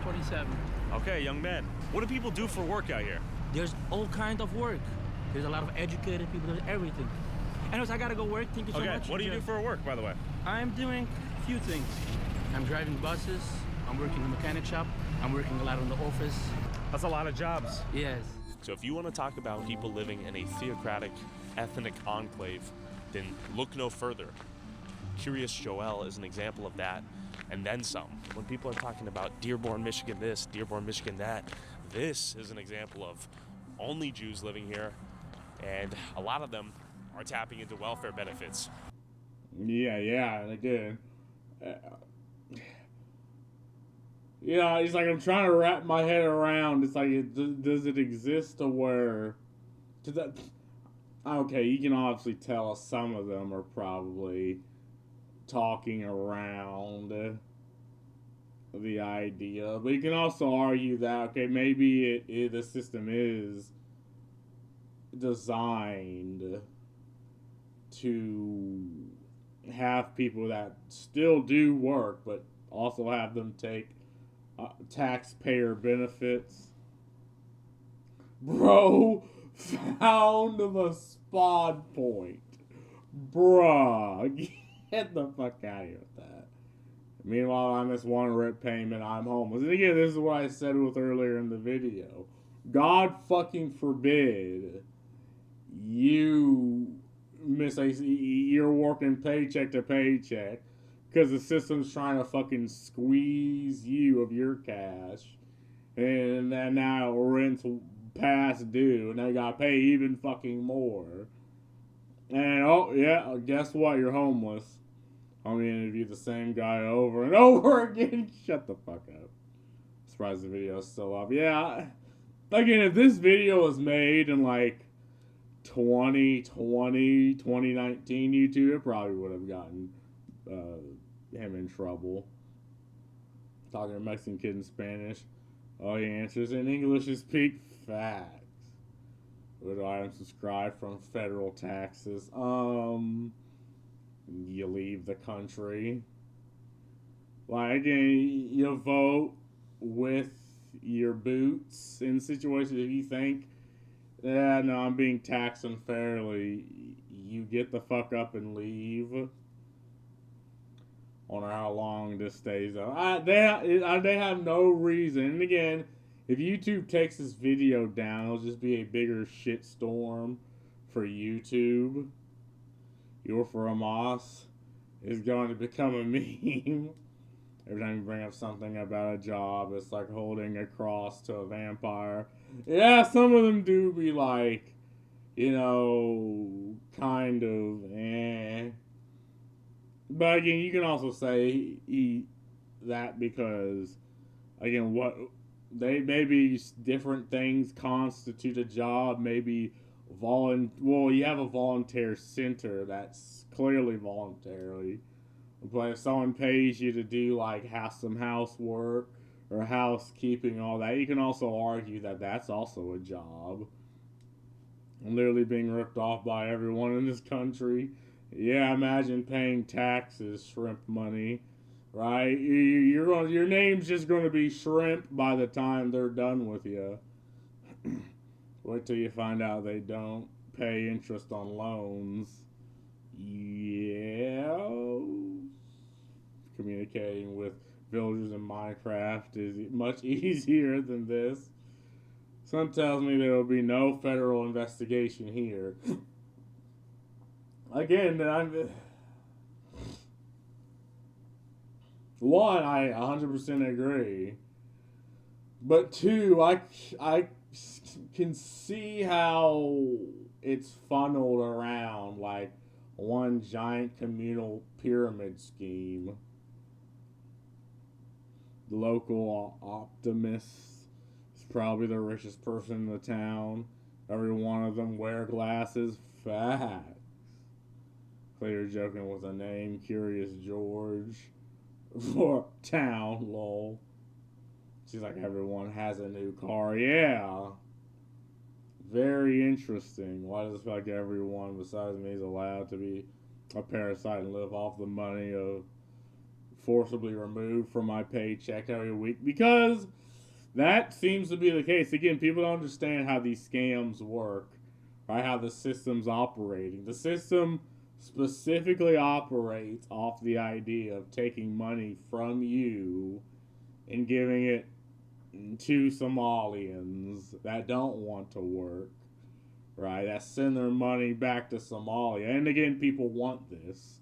27. Okay, young man. What do people do for work out here? There's all kind of work. There's a lot of educated people. There's everything. Anyways, I gotta go work. Thank you so much. What do you do for work, by the way? I'm doing a few things. I'm driving buses. I'm working in a mechanic shop. I'm working a lot in the office. That's a lot of jobs. Yes. So if you want to talk about people living in a theocratic, ethnic enclave, then look no further. Curious Joel is an example of that, and then some. When people are talking about Dearborn, Michigan this, Dearborn, Michigan that, this is an example of only Jews living here, and a lot of them are tapping into welfare benefits. Yeah, and again, it's like I'm trying to wrap my head around. It's like, does it exist to where? Okay, you can obviously tell some of them are probably talking around the idea, but you can also argue that maybe the system is designed to have people that still do work, but also have them take taxpayer benefits. Bro found the spawn point. Bruh, get the fuck out of here with that. Meanwhile, I miss one rent payment, I'm homeless. And again, this is what I said with earlier in the video. God fucking forbid you miss you're working paycheck to paycheck because the system's trying to fucking squeeze you of your cash, and then now rent's past due, and they gotta pay even fucking more. And oh yeah, guess what? You're homeless. I'm gonna interview the same guy over and over again. Shut the fuck up. Surprised the video's still up. Yeah. Again, if this video was made in like 2020, 2019 YouTube, it probably would have gotten him in trouble. Talking to a Mexican kid in Spanish. Oh, he answers in English is peak facts. Would I unsubscribe from federal taxes? You leave the country. Like, you vote with your boots in situations if you think, yeah, no, I'm being taxed unfairly, you get the fuck up and leave. I wonder how long this stays up. They have no reason. And again, if YouTube takes this video down, it'll just be a bigger shitstorm for YouTube. Your Ramos is going to become a meme. Every time you bring up something about a job, it's like holding a cross to a vampire. Yeah, some of them do be like, kind of, eh. But again, you can also say that because, again, maybe different things constitute a job. Maybe you have a volunteer center that's clearly voluntarily. But if someone pays you to do like some housework or housekeeping and all that, you can also argue that that's also a job. I'm literally being ripped off by everyone in this country. Yeah, imagine paying taxes, shrimp money, right? Your name's just going to be shrimp by the time they're done with you. Wait till you find out they don't pay interest on loans. Yeah. Communicating with villagers in Minecraft is much easier than this. Some tells me there will be no federal investigation here. Again, one, I 100% agree. But two, I can see how it's funneled around like one giant communal pyramid scheme. The local optimist is probably the richest person in the town. Every one of them wear glasses. Facts. Clear joking with a name, Curious George. For town, lol. Seems like everyone has a new car. Yeah. Very interesting. Why does it feel like everyone besides me is allowed to be a parasite and live off the money of forcibly removed from my paycheck every week? Because that seems to be the case. Again, people don't understand how these scams work, right? How the system's operating. The system specifically operates off the idea of taking money from you and giving it to Somalians that don't want to work, right? That send their money back to Somalia. And again, people want this,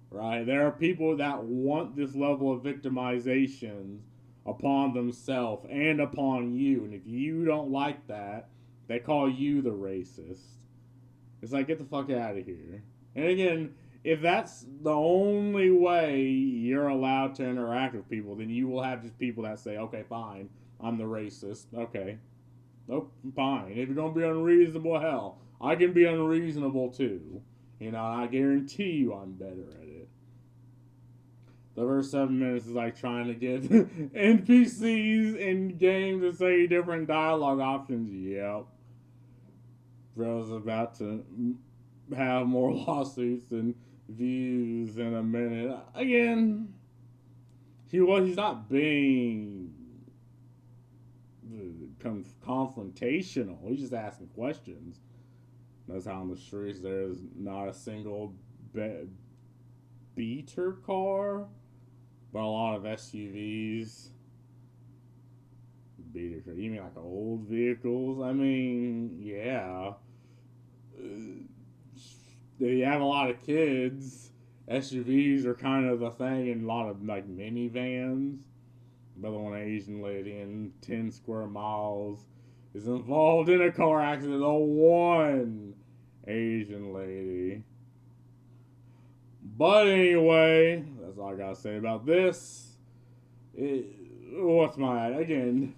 right? There are people that want this level of victimization upon themselves and upon you. And if you don't like that, they call you the racist. It's like, get the fuck out of here. And again, if that's the only way you're allowed to interact with people, then you will have just people that say, okay, fine, I'm the racist. Okay. Nope, fine. If you're going to be unreasonable, hell, I can be unreasonable too. And I guarantee you I'm better at it. The first 7 minutes is like trying to get NPCs in game to say different dialogue options. Yep. Bro's about to have more lawsuits and views in a minute. Again, he's not being confrontational. He's just asking questions. That's how on the streets there's not a single beater car, but a lot of SUVs. Beater car. You mean like old vehicles? I mean, yeah. They have a lot of kids. SUVs are kind of the thing, and a lot of like minivans. But one Asian lady in 10 square miles is involved in a car accident. The one Asian lady. But anyway, that's all I gotta say about this. What's my again?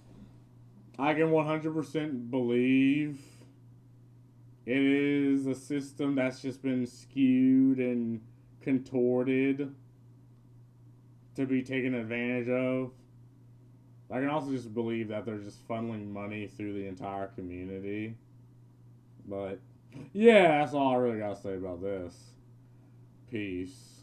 I can 100% believe it is a system that's just been skewed and contorted to be taken advantage of. I can also just believe that they're just funneling money through the entire community. But yeah, that's all I really gotta say about this. Peace.